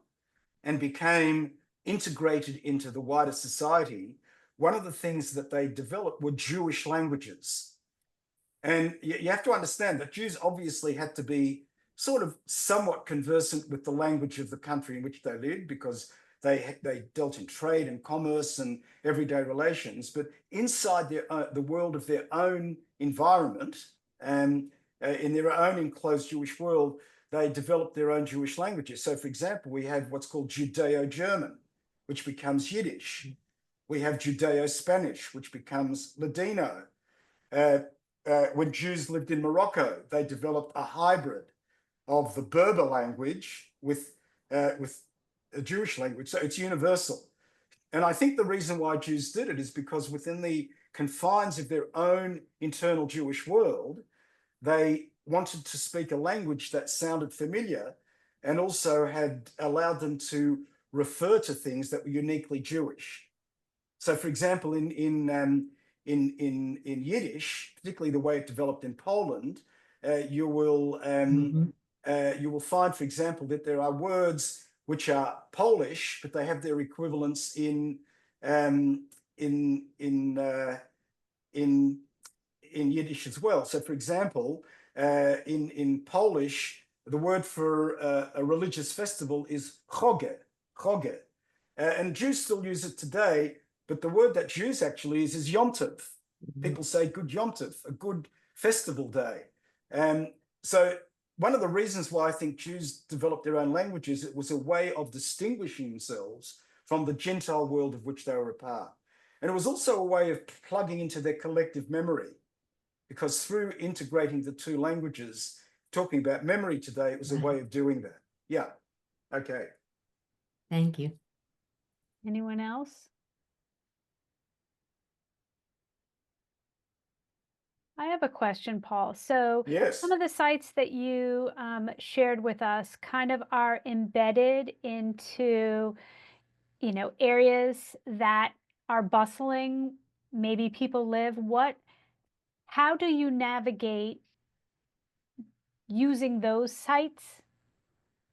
and became integrated into the wider society, one of the things that they developed were Jewish languages. And you have to understand that Jews obviously had to be sort of somewhat conversant with the language of the country in which they lived, because they dealt in trade and commerce and everyday relations. But inside the world of their own environment, and in their own enclosed Jewish world, they developed their own Jewish languages. So, for example, we have what's called Judeo-German, which becomes Yiddish. We have Judeo-Spanish, which becomes Ladino. When Jews lived in Morocco, they developed a hybrid of the Berber language with a Jewish language. So it's universal. And I think the reason why Jews did it is because within the confines of their own internal Jewish world, they wanted to speak a language that sounded familiar and also had allowed them to refer to things that were uniquely Jewish. So, for example, in Yiddish, particularly the way it developed in Poland, you will find, for example, that there are words which are Polish, but they have their equivalents in Yiddish as well. So, for example, in Polish, the word for a religious festival is choge, and Jews still use it today. But the word that Jews actually use is Yom Tov. People say good Yom Tov, a good festival day. So one of the reasons why I think Jews developed their own languages, it was a way of distinguishing themselves from the Gentile world of which they were a part. And it was also a way of plugging into their collective memory, because through integrating the two languages, talking about memory today, it was a way of doing that. Yeah. Okay. Thank you. Anyone else? I have a question, Paul. So Yes. some of the sites that you shared with us kind of are embedded into, areas that are bustling, maybe people live. How do you navigate using those sites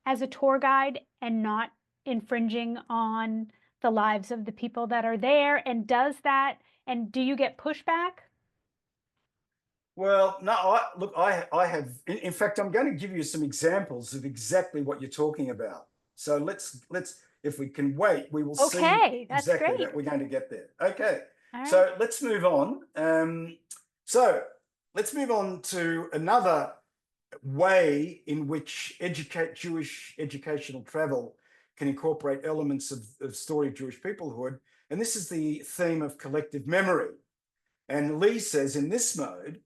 as a tour guide and not infringing on the lives of the people that are there? And do you get pushback? Well, no, look, I have, in fact, I'm going to give you some examples of exactly what you're talking about. So let's, if we can wait, we will see Okay, that's exactly great. that we're going to get there. Okay. All right. So let's move on. So let's move on to another way in which Jewish educational travel can incorporate elements of story of Jewish peoplehood. And this is the theme of collective memory. And Lee says, in this mode,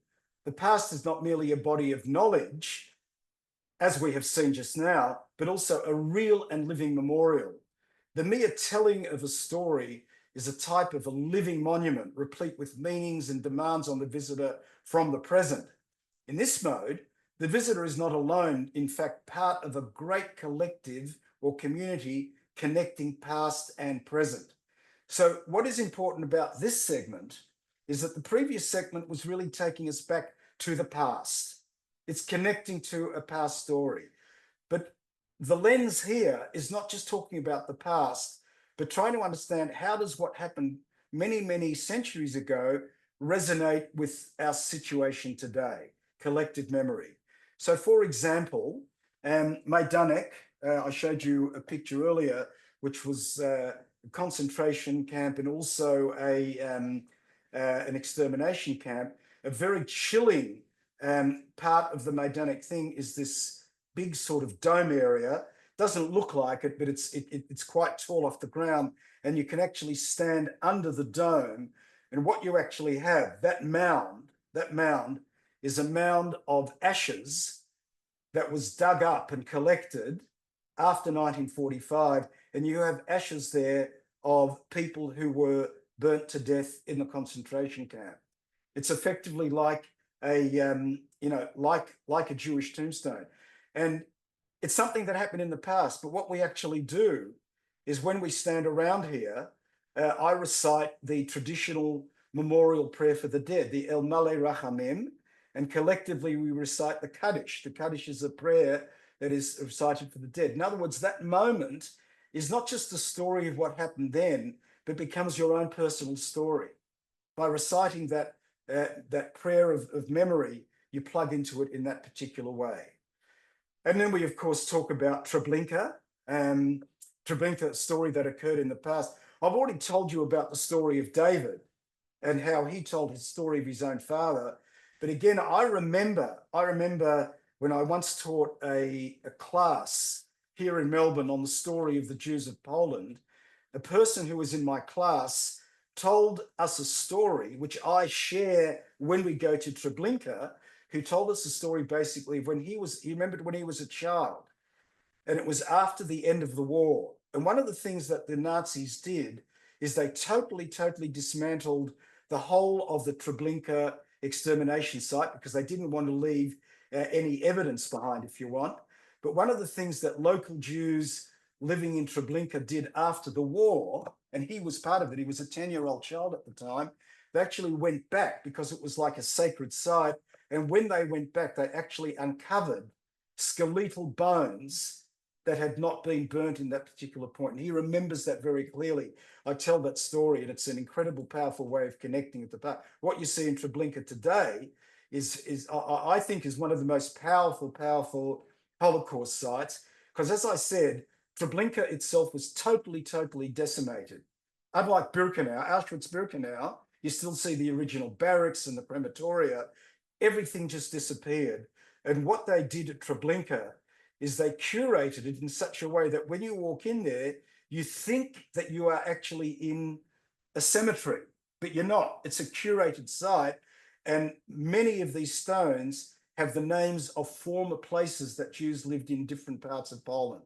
the past is not merely a body of knowledge, as we have seen just now, but also a real and living memorial. The mere telling of a story is a type of a living monument, replete with meanings and demands on the visitor from the present. In this mode, the visitor is not alone, in fact, part of a great collective or community connecting past and present. So what is important about this segment is that the previous segment was really taking us back to the past. It's connecting to a past story. But the lens here is not just talking about the past, but trying to understand how does what happened many, many centuries ago resonate with our situation today, collective memory. So, for example, Majdanek, I showed you a picture earlier, which was a concentration camp and also an extermination camp. A very chilling part of the Majdanek thing is this big sort of dome area. Doesn't look like it, but it's quite tall off the ground, and you can actually stand under the dome. And what you actually have, that mound is a mound of ashes that was dug up and collected after 1945, and you have ashes there of people who were burnt to death in the concentration camp. It's effectively like a like a Jewish tombstone, and it's something that happened in the past. But what we actually do is when we stand around here, I recite the traditional memorial prayer for the dead, the El Maleh Rachamim, and collectively we recite the Kaddish. The Kaddish is a prayer that is recited for the dead. In other words, that moment is not just the story of what happened then, but becomes your own personal story. By reciting that, that prayer of memory, you plug into it in that particular way. And then we, of course, talk about Treblinka, Treblinka, a story that occurred in the past. I've already told you about the story of David and how he told his story of his own father. But again, I remember when I once taught a class here in Melbourne on the story of the Jews of Poland, a person who was in my class told us a story, which I share when we go to Treblinka, who told us a story basically of when he remembered when he was a child, and it was after the end of the war. And one of the things that the Nazis did is they totally dismantled the whole of the Treblinka extermination site because they didn't want to leave any evidence behind, if you want. But one of the things that local Jews living in Treblinka did after the war, and he was part of it, he was a 10-year-old child at the time, they actually went back because it was like a sacred site. And when they went back, they actually uncovered skeletal bones that had not been burnt in that particular point. And he remembers that very clearly. I tell that story, and it's an incredible, powerful way of connecting with the past. What you see in Treblinka today is I think, is one of the most powerful Holocaust sites, because as I said, Treblinka itself was totally decimated. Unlike Birkenau, Auschwitz-Birkenau, you still see the original barracks and the crematoria. Everything just disappeared. And what they did at Treblinka is they curated it in such a way that when you walk in there, you think that you are actually in a cemetery, but you're not. It's a curated site. And many of these stones have the names of former places that Jews lived in different parts of Poland.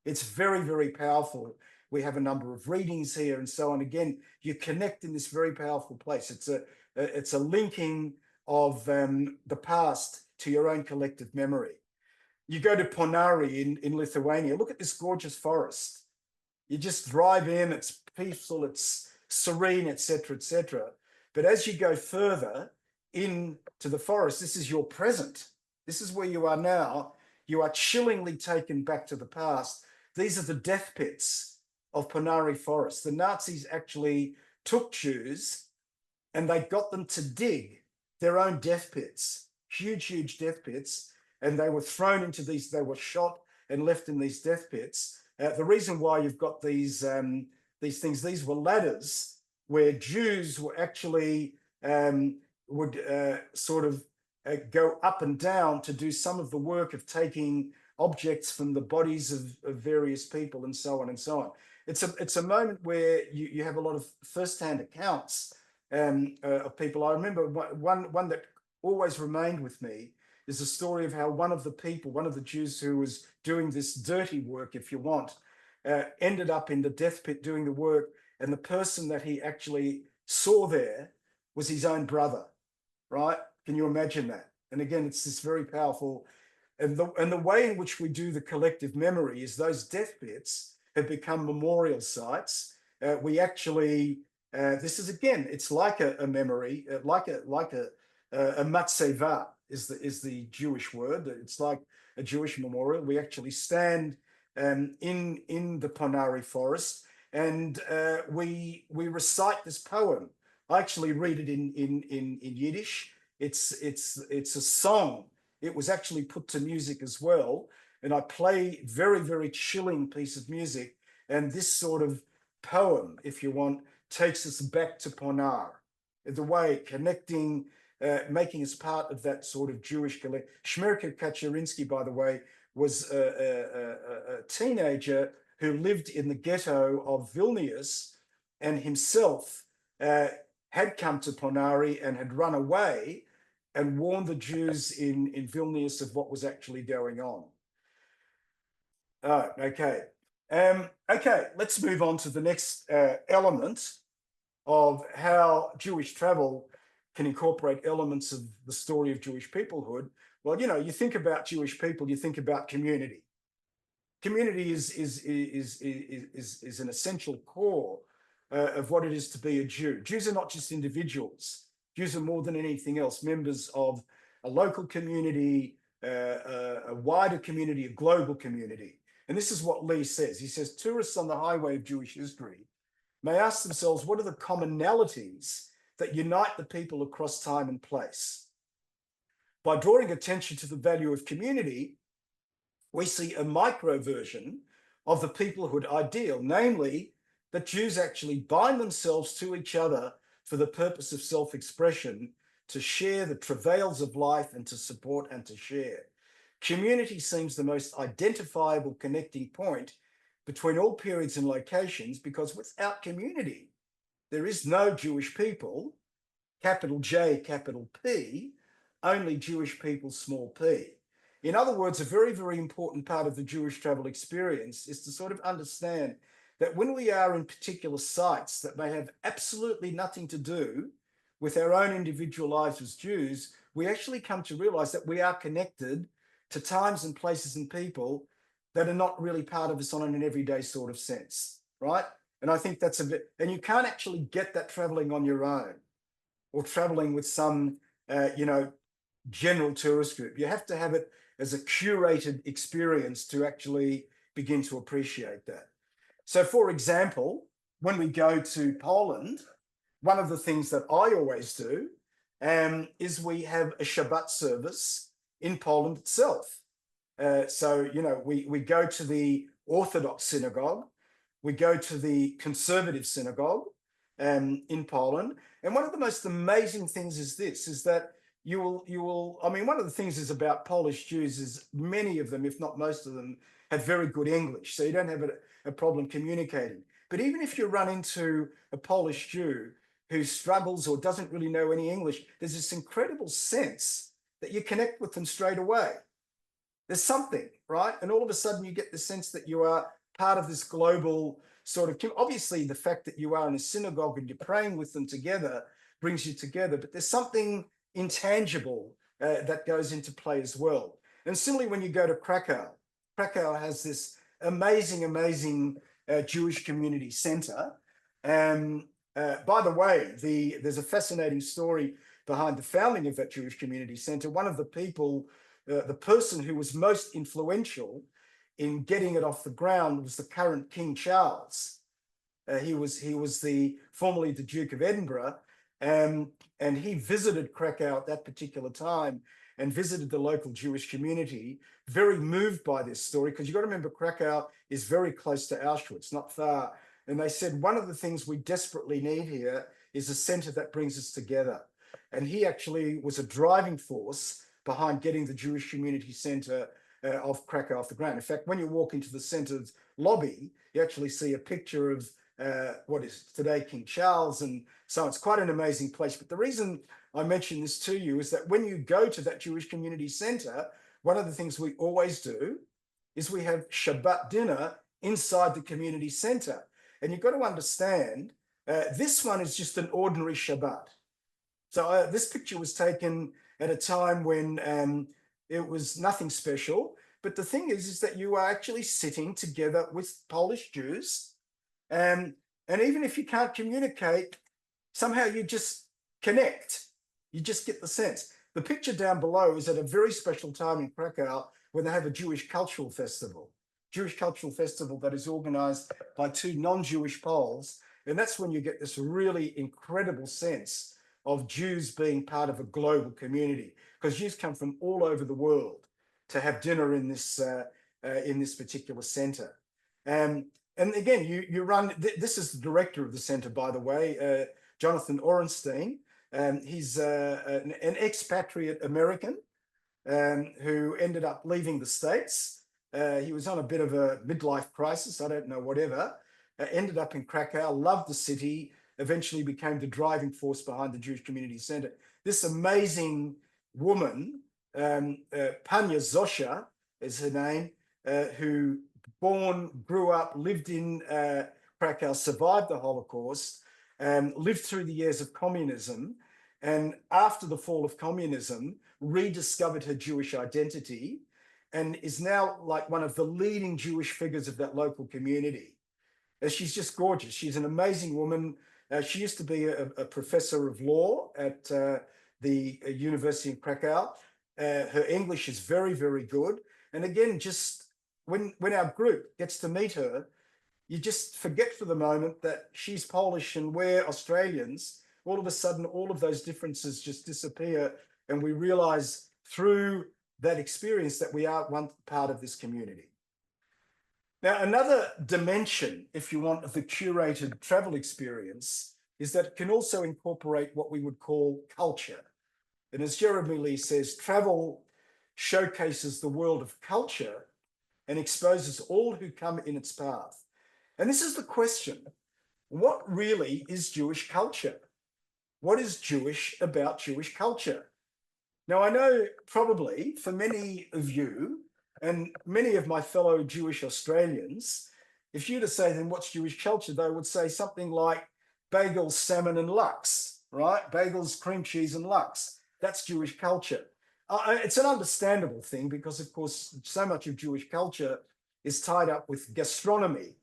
It's very powerful. We have a number of readings here and so on. Again, you connect in this very powerful place. It's a linking of the past to your own collective memory. You go to Ponari in Lithuania. Look at this gorgeous forest. You just drive in, it's peaceful, it's serene, etc. But as you go further into the forest, this is your present. This is where you are now. You are chillingly taken back to the past. These are the death pits of Ponari Forest. The Nazis actually took Jews and they got them to dig their own death pits, huge death pits, and they were thrown into these, they were shot and left in these death pits. The reason why you've got these things, these were ladders where Jews were actually would sort of go up and down to do some of the work of taking objects from the bodies of various people and so on and so on. It's a moment where you have a lot of first-hand accounts of people. I remember one that always remained with me is the story of how one of the Jews who was doing this dirty work, if you want, ended up in the death pit doing the work, and the person that he actually saw there was his own brother, right? Can you imagine that? And again, it's this very powerful, and the way in which we do the collective memory is those death pits have become memorial sites. We actually, this is again, it's like a memory, like a matzeva is the Jewish word. It's like a Jewish memorial. We actually stand in the Ponari forest, and we recite this poem. I actually read it in Yiddish. It's a song. It was actually put to music as well, and I play very chilling piece of music. And this sort of poem, if you want, takes us back to Ponar, the way connecting, making us part of that sort of Jewish collective. Shmerka Kaczerinsky, by the way, was a teenager who lived in the ghetto of Vilnius, and himself had come to Ponari and had run away and warned the Jews in Vilnius of what was actually going on. Oh, okay. Okay, let's move on to the next element of how Jewish travel can incorporate elements of the story of Jewish peoplehood. Well, you know, you think about Jewish people, you think about community. Community is an essential core of what it is to be a Jew. Jews are not just individuals. Jews are more than anything else, members of a local community, a wider community, a global community. And this is what Lee says. He says, tourists on the highway of Jewish history may ask themselves, what are the commonalities that unite the people across time and place? By drawing attention to the value of community, we see a micro version of the peoplehood ideal, namely that Jews actually bind themselves to each other for the purpose of self-expression, to share the travails of life and to support and to share. Community seems the most identifiable connecting point between all periods and locations, because without community, there is no Jewish people, capital J, capital P, only Jewish people, small p. In other words, a very, very important part of the Jewish travel experience is to sort of understand that when we are in particular sites that may have absolutely nothing to do with our own individual lives as Jews, we actually come to realize that we are connected to times and places and people that are not really part of us on an everyday sort of sense, right? And I think that's a bit, and you can't actually get that traveling on your own or traveling with some, general tourist group. You have to have it as a curated experience to actually begin to appreciate that. So, for example, when we go to Poland, one of the things that I always do is we have a Shabbat service in Poland itself. We go to the Orthodox synagogue, we go to the conservative synagogue in Poland. And one of the most amazing things is this, is that you will, one of the things is about Polish Jews is many of them, if not most of them, have very good English. So you don't have a problem communicating. But even if you run into a Polish Jew who struggles or doesn't really know any English, there's this incredible sense that you connect with them straight away. There's something, right? And all of a sudden you get the sense that you are part of this global sort of, obviously the fact that you are in a synagogue and you're praying with them together brings you together, but there's something intangible that goes into play as well. And similarly, when you go to Krakow, Krakow has this amazing Jewish community center. By the way, there's a fascinating story behind the founding of that Jewish community center. One of the people, the person who was most influential in getting it off the ground was the current King Charles. He was formerly the Duke of Edinburgh, and he visited Krakow at that particular time and visited the local Jewish community, very moved by this story, because you've got to remember Krakow is very close to Auschwitz, not far. And they said, one of the things we desperately need here is a center that brings us together. And he actually was a driving force behind getting the Jewish community center of Krakow off the ground. In fact, when you walk into the center's lobby, you actually see a picture of what is today King Charles, and so it's quite an amazing place. But the reason I mention this to you is that when you go to that Jewish community center, one of the things we always do is we have Shabbat dinner inside the community center. And you've got to understand, this one is just an ordinary Shabbat. So this picture was taken at a time when it was nothing special. But the thing is that you are actually sitting together with Polish Jews. And even if you can't communicate, somehow you just connect. You just get the sense. The picture down below is at a very special time in Krakow when they have a Jewish cultural festival. Jewish cultural festival that is organized by two non-Jewish Poles. And that's when you get this really incredible sense of Jews being part of a global community, because Jews come from all over the world to have dinner in this particular center. And again, you run, this is the director of the center, by the way, Jonathan Orenstein. He's an expatriate American who ended up leaving the States. He was on a bit of a midlife crisis, I don't know, whatever. Ended up in Krakow, loved the city, eventually became the driving force behind the Jewish Community Center. This amazing woman, Pania Zosha is her name, who grew up, lived in Krakow, survived the Holocaust, lived through the years of communism, and after the fall of communism, rediscovered her Jewish identity and is now like one of the leading Jewish figures of that local community. She's just gorgeous. She's an amazing woman. She used to be a professor of law at the University in Krakow. Her English is very, very good. And again, just when our group gets to meet her, you just forget for the moment that she's Polish and we're Australians. All of a sudden, all of those differences just disappear. And we realize through that experience that we are one part of this community. Now, another dimension, if you want, of the curated travel experience is that it can also incorporate what we would call culture. And as Jeremy Lee says, travel showcases the world of culture and exposes all who come in its path. And this is the question: what really is Jewish culture? What is Jewish about Jewish culture? Now, I know probably for many of you and many of my fellow Jewish Australians, if you were to say, then what's Jewish culture? They would say something like bagels, salmon, and lox, right? Bagels, cream cheese, and lox. That's Jewish culture. It's an understandable thing because, of course, so much of Jewish culture is tied up with gastronomy.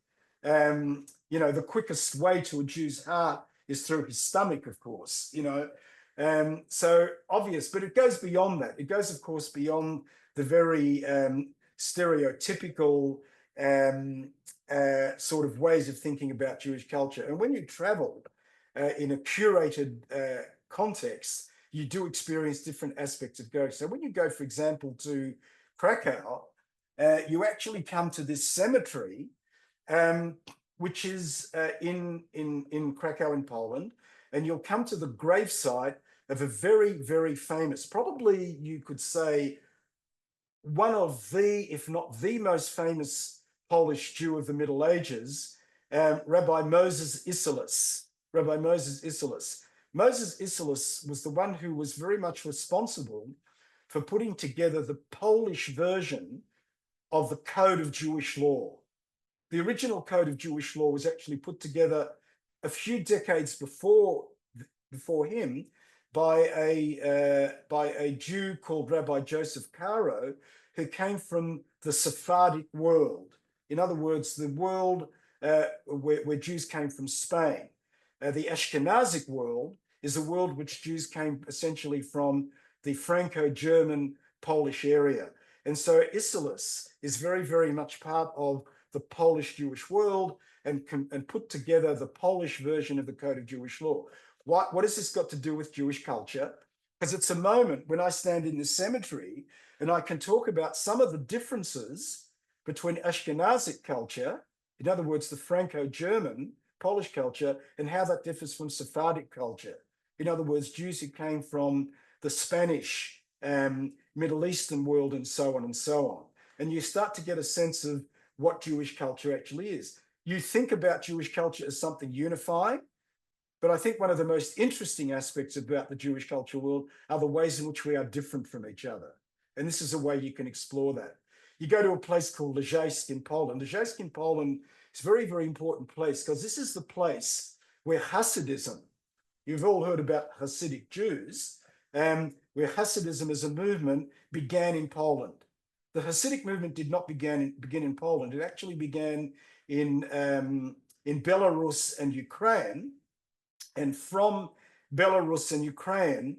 You know, the quickest way to a Jew's heart is through his stomach, of course, you know. So obvious, but it goes beyond that. It goes, of course, beyond the very stereotypical sort of ways of thinking about Jewish culture. And when you travel in a curated context, you do experience different aspects of going. So when you go, for example, to Krakow, you actually come to this cemetery, which is in Krakow in Poland, and you'll come to the gravesite of a very, very famous, probably you could say one of the, if not the most famous Polish Jew of the Middle Ages, Rabbi Moses Isserles. Rabbi Moses Isserles. Moses Isserles was the one who was very much responsible for putting together the Polish version of the Code of Jewish Law. The original Code of Jewish Law was actually put together a few decades before him by a Jew called Rabbi Joseph Caro, who came from the Sephardic world. In other words, the world where Jews came from Spain. The Ashkenazic world is a world which Jews came essentially from the Franco-German Polish area. And so Isserles is very, very much part of the Polish Jewish world and put together the Polish version of the Code of Jewish Law. What has this got to do with Jewish culture? Because it's a moment when I stand in the cemetery and I can talk about some of the differences between Ashkenazic culture, in other words, the Franco-German Polish culture, and how that differs from Sephardic culture. In other words, Jews who came from the Spanish, Middle Eastern world, and so on and so on. And you start to get a sense of what Jewish culture actually is. You think about Jewish culture as something unified, but I think one of the most interesting aspects about the Jewish cultural world are the ways in which we are different from each other. And this is a way you can explore that. You go to a place called Lejaysk in Poland. Lejaysk in Poland is a very, very important place because this is the place where Hasidism, you've all heard about Hasidic Jews, where Hasidism as a movement began in Poland. The Hasidic movement did not begin in Poland. It actually began in Belarus and Ukraine. And from Belarus and Ukraine,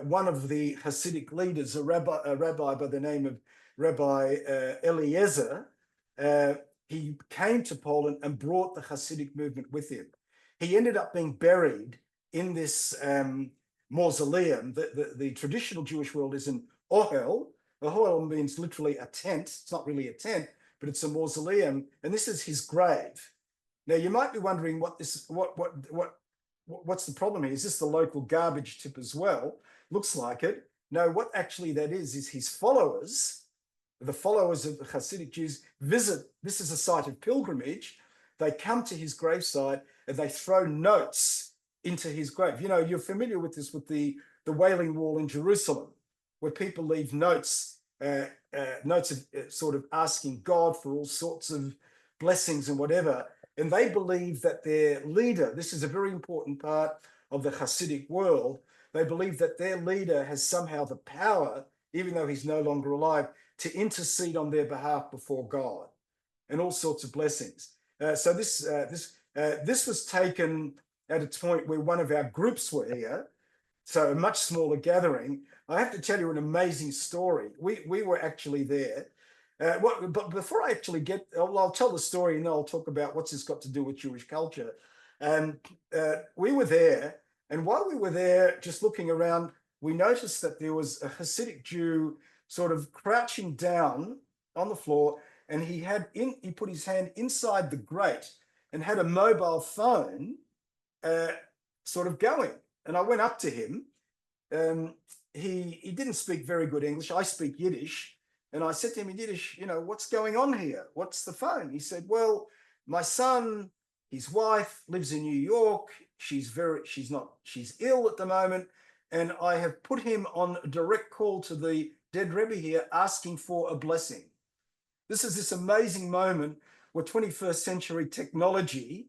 one of the Hasidic leaders, a rabbi by the name of Rabbi Eliezer, he came to Poland and brought the Hasidic movement with him. He ended up being buried in this mausoleum. The traditional Jewish world is an ohel. A ohel means literally a tent. It's not really a tent, but it's a mausoleum. And this is his grave. Now you might be wondering what's the problem here? Is this the local garbage tip as well? Looks like it. No, what actually that is his followers, the followers of the Hasidic Jews, visit. This is a site of pilgrimage. They come to his gravesite and they throw notes into his grave. You know, you're familiar with this with the Wailing Wall in Jerusalem, where people leave notes, notes of sort of asking God for all sorts of blessings and whatever. And they believe that their leader, this is a very important part of the Hasidic world, they believe that their leader has somehow the power, even though he's no longer alive, to intercede on their behalf before God and all sorts of blessings. This was taken at a point where one of our groups were here, so a much smaller gathering. I have to tell you an amazing story. We were actually there. But before I actually I'll tell the story and then I'll talk about what's this got to do with Jewish culture. And we were there, and while we were there, just looking around, we noticed that there was a Hasidic Jew sort of crouching down on the floor, and he put his hand inside the grate and had a mobile phone sort of going. And I went up to him. He didn't speak very good English. I speak Yiddish. And I said to him in Yiddish, what's going on here? What's the phone? He said, well, my son, his wife lives in New York. She's ill at the moment. And I have put him on a direct call to the dead Rebbe here asking for a blessing. This is this amazing moment where 21st century technology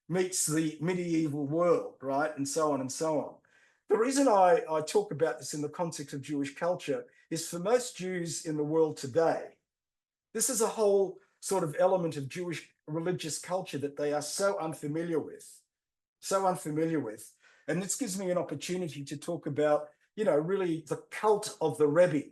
meets the medieval world, right? And so on and so on. The reason I talk about this in the context of Jewish culture is for most Jews in the world today, this is a whole sort of element of Jewish religious culture that they are so unfamiliar with. And this gives me an opportunity to talk about, really the cult of the Rebbe.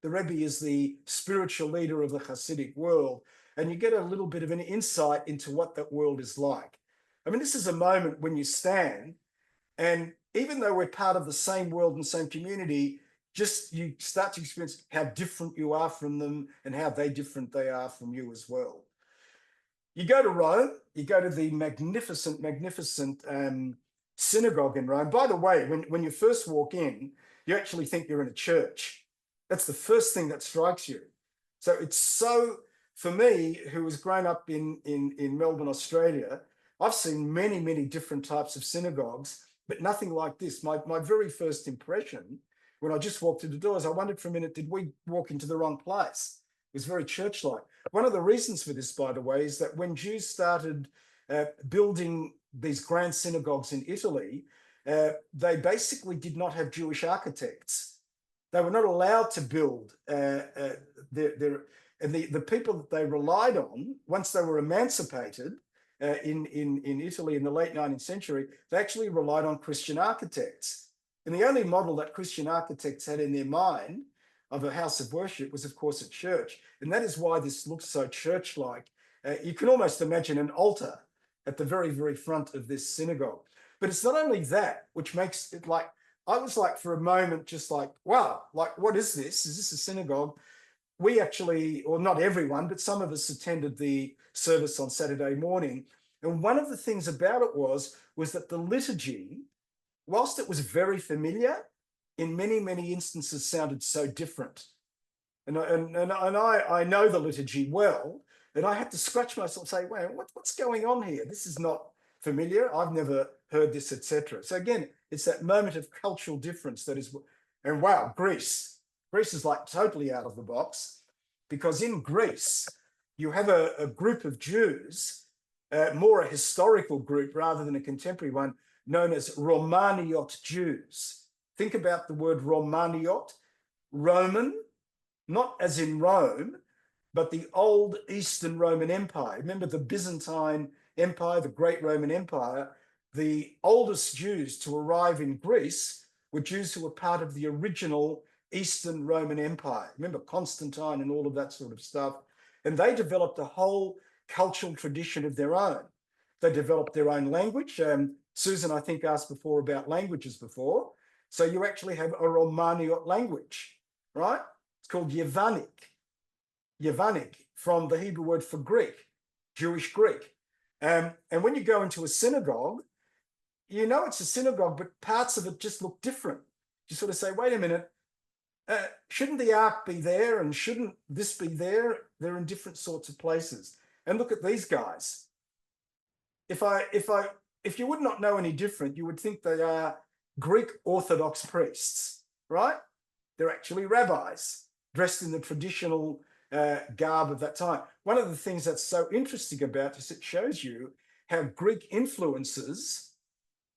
The Rebbe is the spiritual leader of the Hasidic world, and you get a little bit of an insight into what that world is like. I mean, this is a moment when you stand, and even though we're part of the same world and same community, you start to experience how different you are from them and how different they are from you as well. You go to Rome, you go to the magnificent synagogue in Rome. By the way, when you first walk in, you actually think you're in a church. That's the first thing that strikes you. So it's for me, who was grown up in Melbourne, Australia, I've seen many, many different types of synagogues, but nothing like this. My very first impression, when I just walked through the doors, I wondered for a minute, did we walk into the wrong place? It was very church-like. One of the reasons for this, by the way, is that when Jews started building these grand synagogues in Italy, they basically did not have Jewish architects. They were not allowed to build and the people that they relied on, once they were emancipated in Italy in the late 19th century, they actually relied on Christian architects. And the only model that Christian architects had in their mind of a house of worship was, of course, a church. And that is why this looks so church-like. You can almost imagine an altar at the very, very front of this synagogue. But it's not only that, which makes it like, I was like, for a moment, just like, wow, like, what is this? Is this a synagogue? We actually, or not everyone, but some of us attended the service on Saturday morning. And one of the things about it was that the liturgy, whilst it was very familiar, in many, many instances sounded so different. And I know the liturgy well, and I had to scratch myself and say, wait, what's going on here? This is not familiar. I've never heard this, etc. So again, it's that moment of cultural difference that is, and wow, Greece is like totally out of the box, because in Greece, you have a group of Jews, more a historical group rather than a contemporary one, known as Romaniot Jews. Think about the word Romaniot, Roman, not as in Rome, but the old Eastern Roman Empire. Remember the Byzantine Empire, the Great Roman Empire, the oldest Jews to arrive in Greece were Jews who were part of the original Eastern Roman Empire. Remember Constantine and all of that sort of stuff. And they developed a whole cultural tradition of their own. They developed their own language. Susan, I think, asked before about languages before. So you actually have a Romaniot language, right? It's called Yevanic. Yevanic, from the Hebrew word for Greek, Jewish Greek. And when you go into a synagogue, you know it's a synagogue, but parts of it just look different. You sort of say, wait a minute, shouldn't the ark be there and shouldn't this be there? They're in different sorts of places. And look at these guys. If you would not know any different, you would think they are Greek Orthodox priests, right? They're actually rabbis dressed in the traditional garb of that time. One of the things that's so interesting about this, it shows you how Greek influences,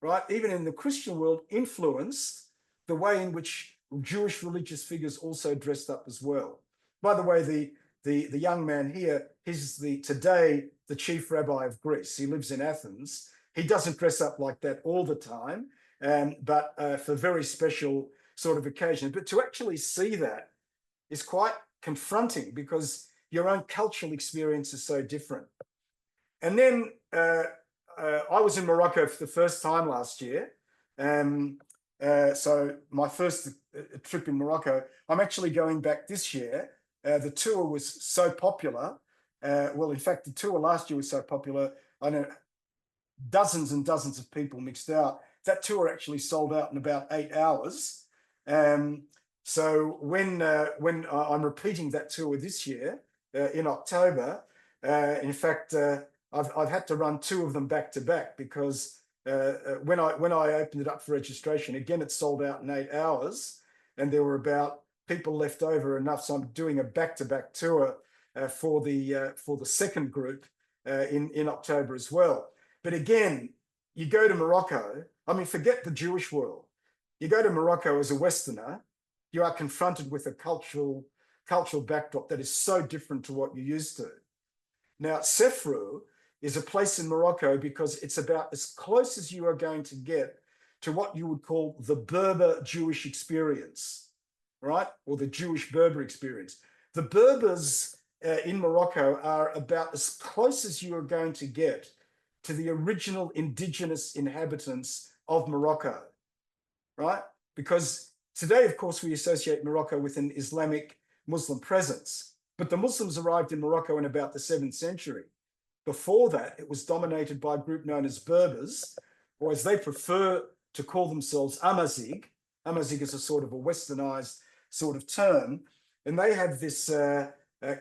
right, even in the Christian world, influenced the way in which Jewish religious figures also dressed up as well. By the way, the young man here, he's today the chief rabbi of Greece. He lives in Athens. He doesn't dress up like that all the time, but for very special sort of occasions. But to actually see that is quite confronting because your own cultural experience is so different. And then I was in Morocco for the first time last year. So my first trip in Morocco, I'm actually going back this year. The tour was so popular. Well, in fact, the tour last year was so popular. I know dozens and dozens of people mixed out. That tour actually sold out in about 8 hours. So when I'm repeating that tour this year in October, in fact, I've had to run 2 of them back to back because when I opened it up for registration, again, it sold out in 8 hours, and there were about people left over enough. So I'm doing a back-to-back tour for the second group in October as well. But again, you go to Morocco. I mean, forget the Jewish world. You go to Morocco as a Westerner, you are confronted with a cultural backdrop that is so different to what you're used to. Now, Sefrou is a place in Morocco because it's about as close as you are going to get to what you would call the Berber Jewish experience, right? Or the Jewish Berber experience. The Berbers in Morocco are about as close as you are going to get to the original indigenous inhabitants of Morocco, right? Because today, of course, we associate Morocco with an Islamic Muslim presence, but the Muslims arrived in Morocco in about the 7th century. Before that, it was dominated by a group known as Berbers, or as they prefer to call themselves, Amazigh. Amazigh is a sort of a westernized sort of term, and they have this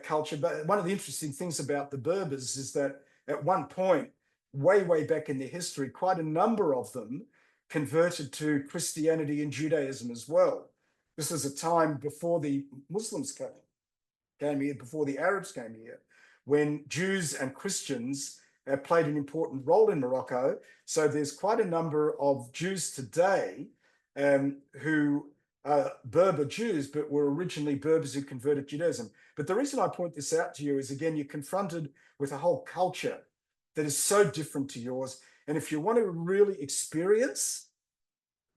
culture. But one of the interesting things about the Berbers is that at one point, way back in their history, quite a number of them converted to Christianity and Judaism as well. This was a time before the Muslims came here, before the Arabs came here, when Jews and Christians played an important role in Morocco. So there's quite a number of Jews today who are Berber Jews, but were originally Berbers who converted to Judaism. But the reason I point this out to you is, again, you're confronted with a whole culture that is so different to yours. And if you want to really experience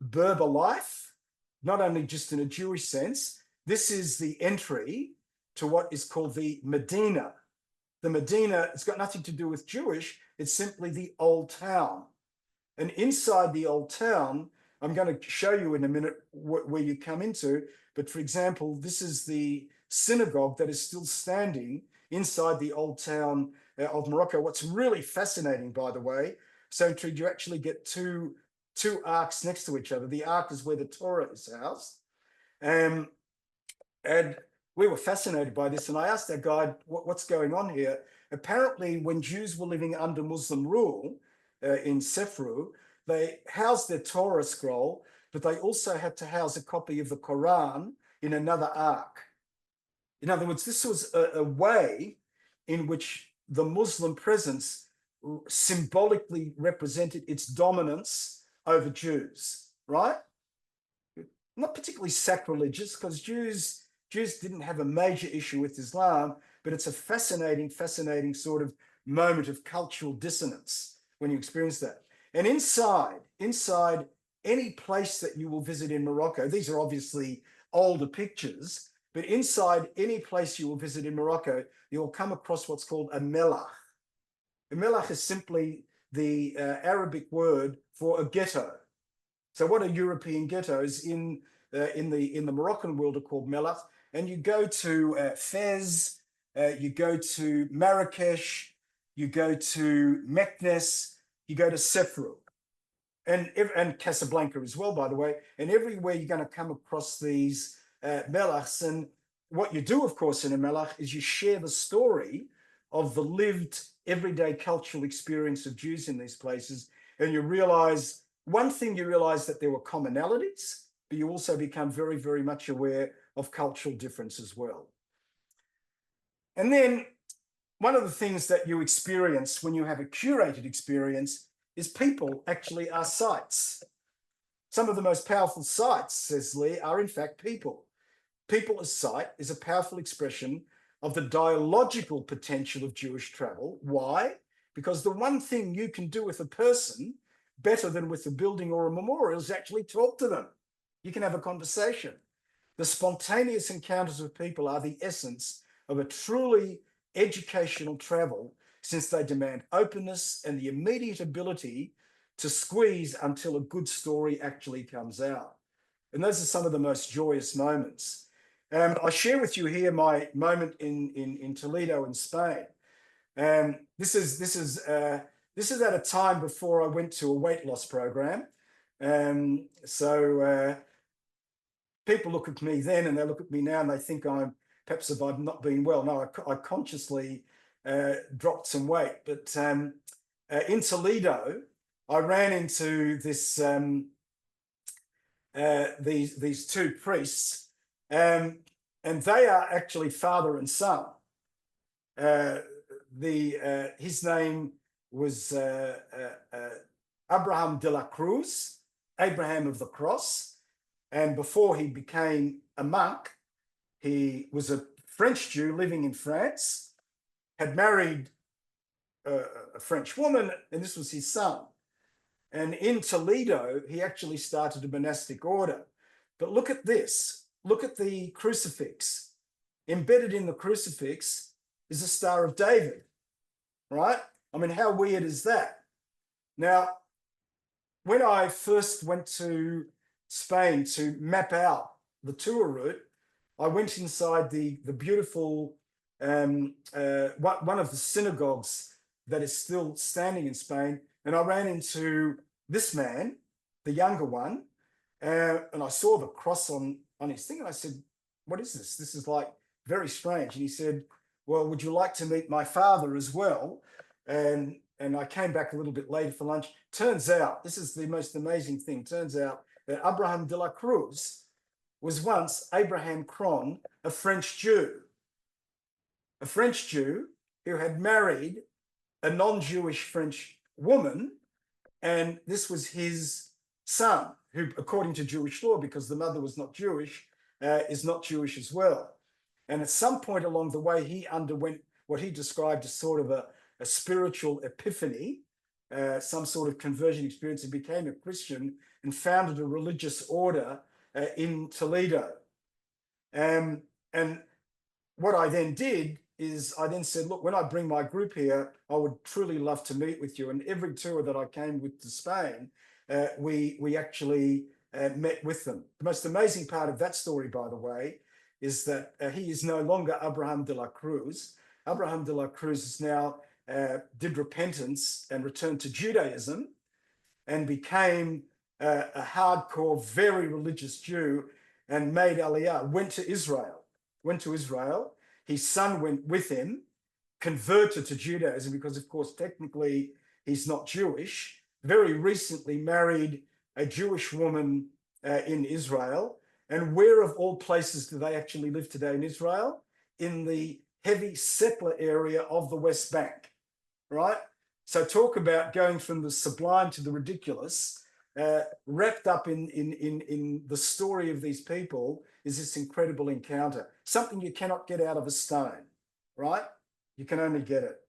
Berber life, not only just in a Jewish sense, this is the entry to what is called the Medina. The Medina, it's got nothing to do with Jewish, it's simply the old town. And inside the old town, I'm going to show you in a minute where you come into, but for example, this is the synagogue that is still standing inside the old town of Morocco. What's really fascinating, by the way, so you actually get two arks next to each other. The ark is where the Torah is housed. And we were fascinated by this, and I asked our guide, what's going on here? Apparently, when Jews were living under Muslim rule in Sefrou, they housed their Torah scroll, but they also had to house a copy of the Quran in another ark. In other words, this was a way in which the Muslim presence symbolically represented its dominance over Jews, right? Not particularly sacrilegious, because Jews didn't have a major issue with Islam, but it's a fascinating sort of moment of cultural dissonance when you experience that. And inside any place that you will visit in Morocco, these are obviously older pictures, but inside any place you will visit in Morocco, you'll come across what's called a melach. A melach is simply the Arabic word for a ghetto. So what are European ghettos in the Moroccan world are called melach. And you go to Fez, you go to Marrakesh, you go to Meknes, you go to Sefrou, and Casablanca as well, by the way. And everywhere you're going to come across these melachs. And what you do, of course, in a melach is you share the story of the lived everyday cultural experience of Jews in these places. And you realize, one thing you realize that there were commonalities, but you also become very much aware of cultural difference as well. And then one of the things that you experience when you have a curated experience is people actually are sites. Some of the most powerful sites, says Lee, are in fact people. People as site is a powerful expression of the dialogical potential of Jewish travel. Why? because the one thing you can do with a person better than with a building or a memorial is actually talk to them. You can have a conversation. The spontaneous encounters with people are the essence of a truly educational travel, since they demand openness and the immediate ability to squeeze until a good story actually comes out. And those are some of the most joyous moments. I share with you here my moment in Toledo in Spain. This is at a time before I went to a weight loss program. So people look at me then and they look at me now and they think perhaps if I've not been well. No, I consciously dropped some weight. But in Toledo, I ran into these two priests, and they are actually father and son. His name was Abraham de la Cruz, Abraham of the Cross, and before he became a monk, he was a French Jew living in France, had married a French woman, and this was his son. And in Toledo, he actually started a monastic order. But look at this. Look at the crucifix. Embedded in the crucifix is the Star of David, right? I mean, how weird is that? Now, when I first went to Spain to map out the tour route, I went inside the beautiful, one of the synagogues that is still standing in Spain, and I ran into this man, the younger one, and I saw the cross on his thing, and I said, "What is this? This is like very strange." And he said, "Well, would you like to meet my father as well?" And I came back a little bit later for lunch. Turns out, this is the most amazing thing, turns out that Abraham de la Cruz was once Abraham Cron, a French Jew. A French Jew who had married a non-Jewish French woman, and this was his son, who, according to Jewish law, because the mother was not Jewish, is not Jewish as well. And at some point along the way, he underwent what he described as sort of a spiritual epiphany, some sort of conversion experience, and became a Christian and founded a religious order in Toledo. And what I then did is I then said, look, when I bring my group here, I would truly love to meet with you. And every tour that I came with to Spain, we actually met with them. The most amazing part of that story, by the way, is that he is no longer Abraham de la Cruz. Abraham de la Cruz is now did repentance and returned to Judaism and became a hardcore, very religious Jew and made Aliyah, went to Israel. His son went with him, converted to Judaism because, of course, technically he's not Jewish. Very recently married a Jewish woman in Israel. And where of all places do they actually live today in Israel? In the heavy settler area of the West Bank, right? So talk about going from the sublime to the ridiculous. Wrapped up in the story of these people is this incredible encounter, something you cannot get out of a stone, right? You can only get it.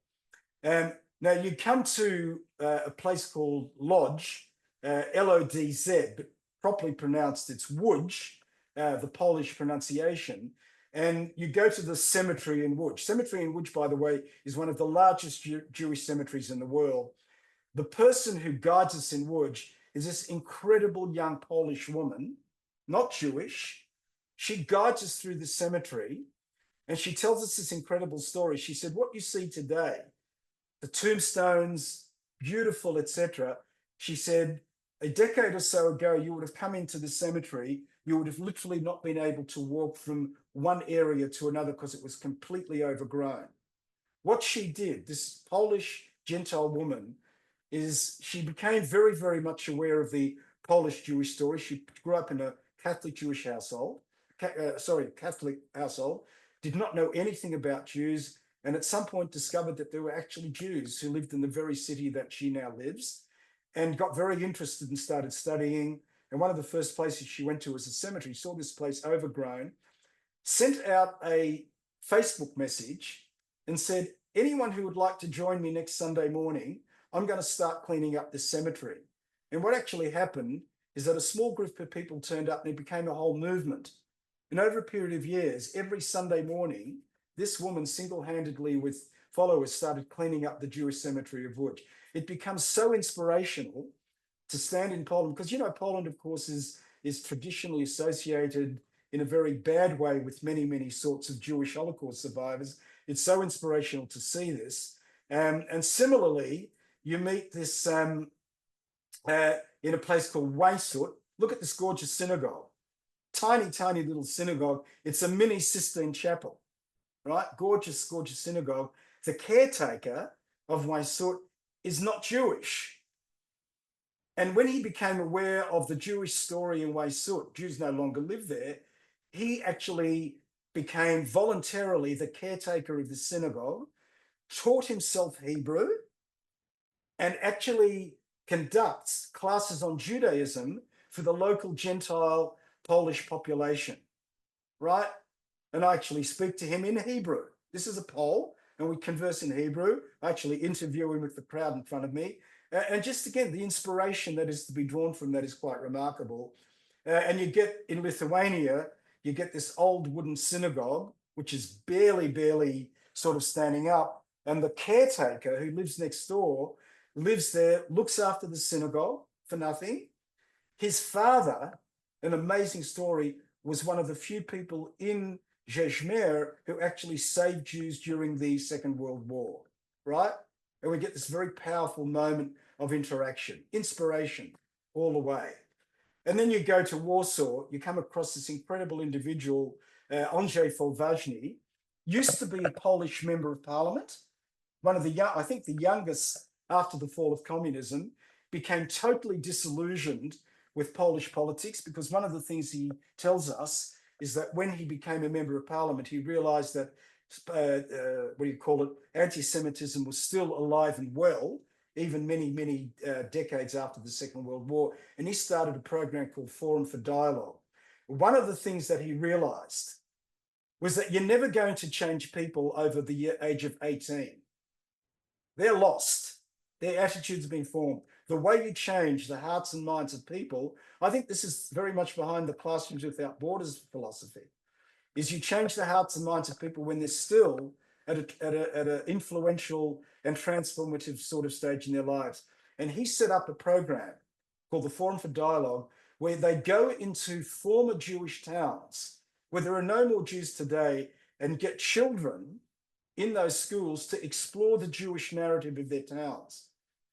And now you come to a place called Lodz, L-O-D-Z, but properly pronounced it's Łódź, the Polish pronunciation. And you go to the cemetery in Łódź. Cemetery in Łódź, by the way, is one of the largest Jewish cemeteries in the world. The person who guides us in Łódź is this incredible young Polish woman, not Jewish. She guides us through the cemetery and she tells us this incredible story. She said, what you see today, the tombstones, beautiful, etc. She said, a decade or so ago, you would have come into the cemetery, you would have literally not been able to walk from one area to another because it was completely overgrown. What she did, this Polish Gentile woman, is she became very, very much aware of the Polish Jewish story. She grew up in a Catholic Jewish household, Catholic household, did not know anything about Jews, and at some point discovered that there were actually Jews who lived in the very city that she now lives, and got very interested and started studying. And one of the first places she went to was a cemetery, saw this place overgrown, sent out a Facebook message and said, anyone who would like to join me next Sunday morning, I'm going to start cleaning up this cemetery. And what actually happened is that a small group of people turned up and it became a whole movement. And over a period of years, every Sunday morning, this woman single-handedly with followers started cleaning up the Jewish cemetery of Łódź. It becomes so inspirational to stand in Poland, because, you know, Poland, of course, is traditionally associated in a very bad way with many, many sorts of Jewish Holocaust survivors. It's so inspirational to see this. And similarly, you meet this in a place called Waysut. Look at this gorgeous synagogue. Tiny, tiny little synagogue. It's a mini Sistine chapel, right? Gorgeous, gorgeous synagogue. The caretaker of Waysut is not Jewish. And when he became aware of the Jewish story in Waysut, Jews no longer live there, he actually became voluntarily the caretaker of the synagogue, taught himself Hebrew, and actually conducts classes on Judaism for the local Gentile Polish population, right? And I actually speak to him in Hebrew. This is a Pole, and we converse in Hebrew. I actually interview him with the crowd in front of me. And just again, the inspiration that is to be drawn from that is quite remarkable. And you get in Lithuania, you get this old wooden synagogue, which is barely sort of standing up. And the caretaker who lives next door lives there, looks after the synagogue for nothing. His father, an amazing story, was one of the few people in Jezmer who actually saved Jews during the Second World War, right? And we get this very powerful moment of interaction, inspiration all the way. And then you go to Warsaw, you come across this incredible individual, Andrzej Forgasz, used to be a Polish member of parliament, one of the young, I think the youngest after the fall of communism, became totally disillusioned with Polish politics, because one of the things he tells us is that when he became a member of parliament, he realized that, anti-Semitism was still alive and well, even many decades after the Second World War. And he started a program called Forum for Dialogue. One of the things that he realized was that you're never going to change people over the age of 18. They're lost. Their attitudes have been formed. The way you change the hearts and minds of people, I think this is very much behind the Classrooms Without Borders philosophy, is you change the hearts and minds of people when they're still at an influential and transformative sort of stage in their lives. And he set up a program called the Forum for Dialogue, where they go into former Jewish towns where there are no more Jews today and get children in those schools to explore the Jewish narrative of their towns.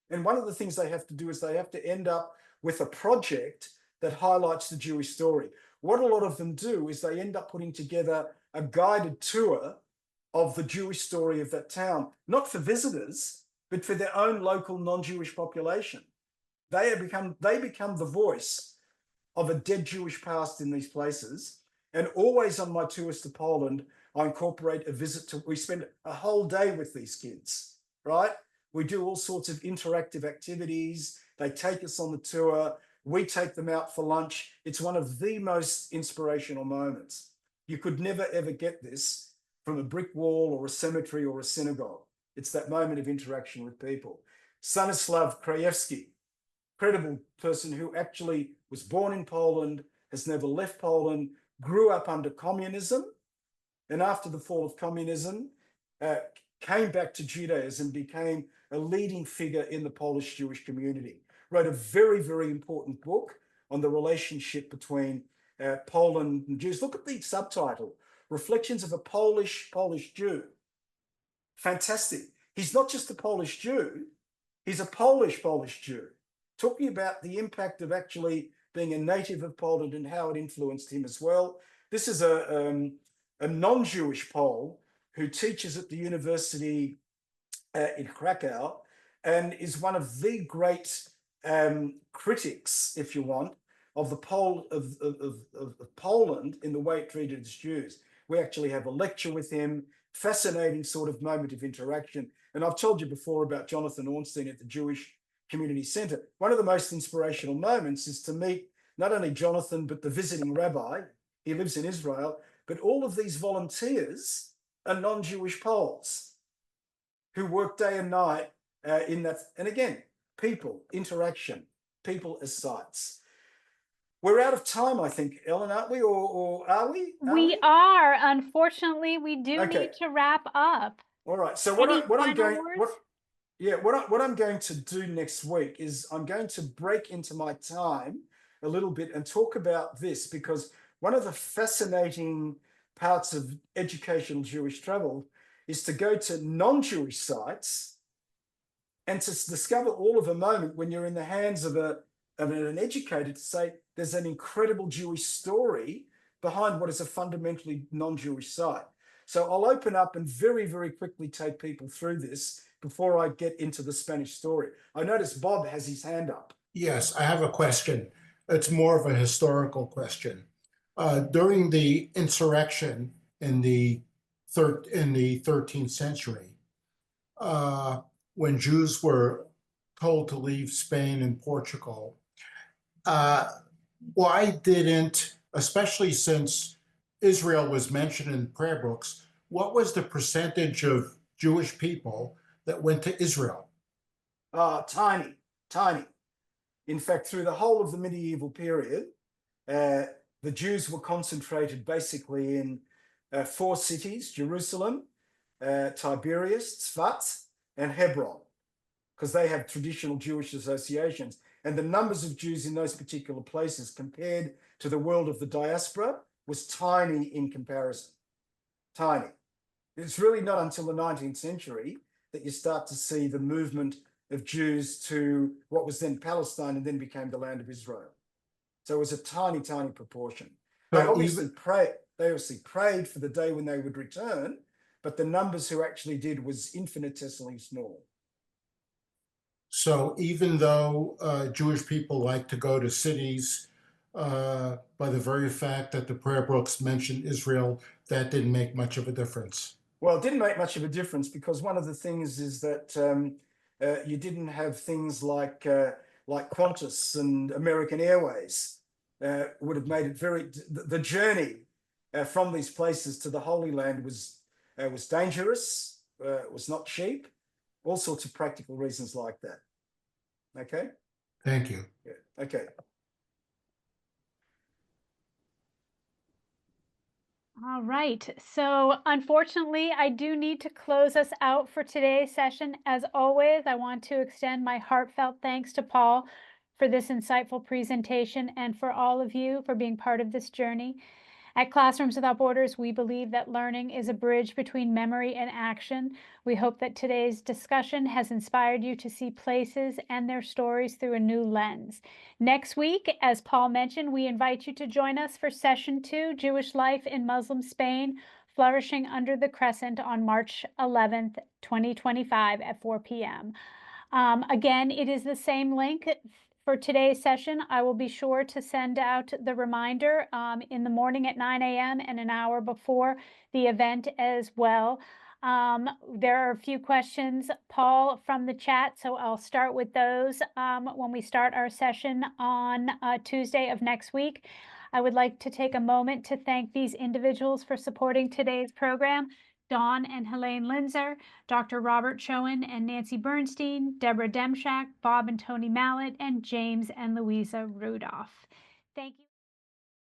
And one of the things they have to do is they have to end up with a project that highlights the Jewish story. What a lot of them do is they end up putting together a guided tour of the Jewish story of that town, not for visitors, but for their own local non-Jewish population. They become the voice of a dead Jewish past in these places. And always on my tours to Poland, I incorporate a visit to, we spend a whole day with these kids, right? We do all sorts of interactive activities. They take us on the tour. We take them out for lunch. It's one of the most inspirational moments. You could never, ever get this from a brick wall or a cemetery or a synagogue. It's that moment of interaction with people. Stanislaw Krajewski, incredible person who actually was born in Poland, has never left Poland, grew up under communism, and after the fall of communism, came back to Judaism, became a leading figure in the Polish Jewish community, wrote a very important book on the relationship between Poland and Jews. Look at the subtitle, Reflections of a Polish Jew. Fantastic. He's not just a Polish Jew, he's a Polish Jew, talking about the impact of actually being a native of Poland and how it influenced him as well. This is a non-Jewish Pole who teaches at the university in Krakow and is one of the great critics, if you want, of the of Poland in the way it treated its Jews. We actually have a lecture with him, fascinating sort of moment of interaction. And I've told you before about Jonathan Ornstein at the Jewish Community Center. One of the most inspirational moments is to meet not only Jonathan, but the visiting rabbi. He lives in Israel, but all of these volunteers are non-Jewish Poles. who work day and night in that. And again, people, interaction, people as sites. We're out of time, I think, Ellen, aren't we? Or are we? We are. Unfortunately, we do Okay. need to wrap up. All right. So Any what I'm final going words? what I'm going to do next week is I'm going to break into my time a little bit and talk about this, because one of the fascinating parts of educational Jewish travel is to go to non-Jewish sites and to discover all of a moment when you're in the hands of an educator to say there's an incredible Jewish story behind what is a fundamentally non-Jewish site. So I'll open up and very, very quickly take people through this before I get into the Spanish story. I notice Bob has his hand up. Yes, I have a question. It's more of a historical question. During the insurrection in the 13th century, when Jews were told to leave Spain and Portugal, why didn't, especially since Israel was mentioned in prayer books, what was the percentage of Jewish people that went to Israel? Tiny, tiny. In fact, through the whole of the medieval period, the Jews were concentrated basically in 4 cities: Jerusalem, Tiberias, Tzfat, and Hebron, because they have traditional Jewish associations. And the numbers of Jews in those particular places compared to the world of the diaspora was tiny in comparison. Tiny. It's really not until the 19th century that you start to see the movement of Jews to what was then Palestine and then became the land of Israel. So it was a tiny, tiny proportion. They obviously prayed for the day when they would return, but the numbers who actually did was infinitesimally small. So even though Jewish people like to go to cities, by the very fact that the prayer books mention Israel, that didn't make much of a difference. Well, it didn't make much of a difference, because one of the things is that you didn't have things like Qantas and American Airways. Would have made it the journey from these places to the Holy Land was dangerous. It was not cheap. All sorts of practical reasons like that. Okay. Thank you. Yeah. Okay. All right. So unfortunately, I do need to close us out for today's session. As always, I want to extend my heartfelt thanks to Paul for this insightful presentation and for all of you for being part of this journey. At Classrooms Without Borders, we believe that learning is a bridge between memory and action. We hope that today's discussion has inspired you to see places and their stories through a new lens. Next week, as Paul mentioned, we invite you to join us for Session 2, Jewish Life in Muslim Spain, Flourishing Under the Crescent, on March 11th, 2025 at 4 p.m. Again, it is the same link for today's session. I will be sure to send out the reminder in the morning at 9 a.m. and an hour before the event as well. There are a few questions, Paul, from the chat, so I'll start with those when we start our session on Tuesday of next week. I would like to take a moment to thank these individuals for supporting today's program: Dawn and Helene Linzer, Dr. Robert Schoen and Nancy Bernstein, Deborah Demschak, Bob and Tony Mallet, and James and Louisa Rudolph. Thank you.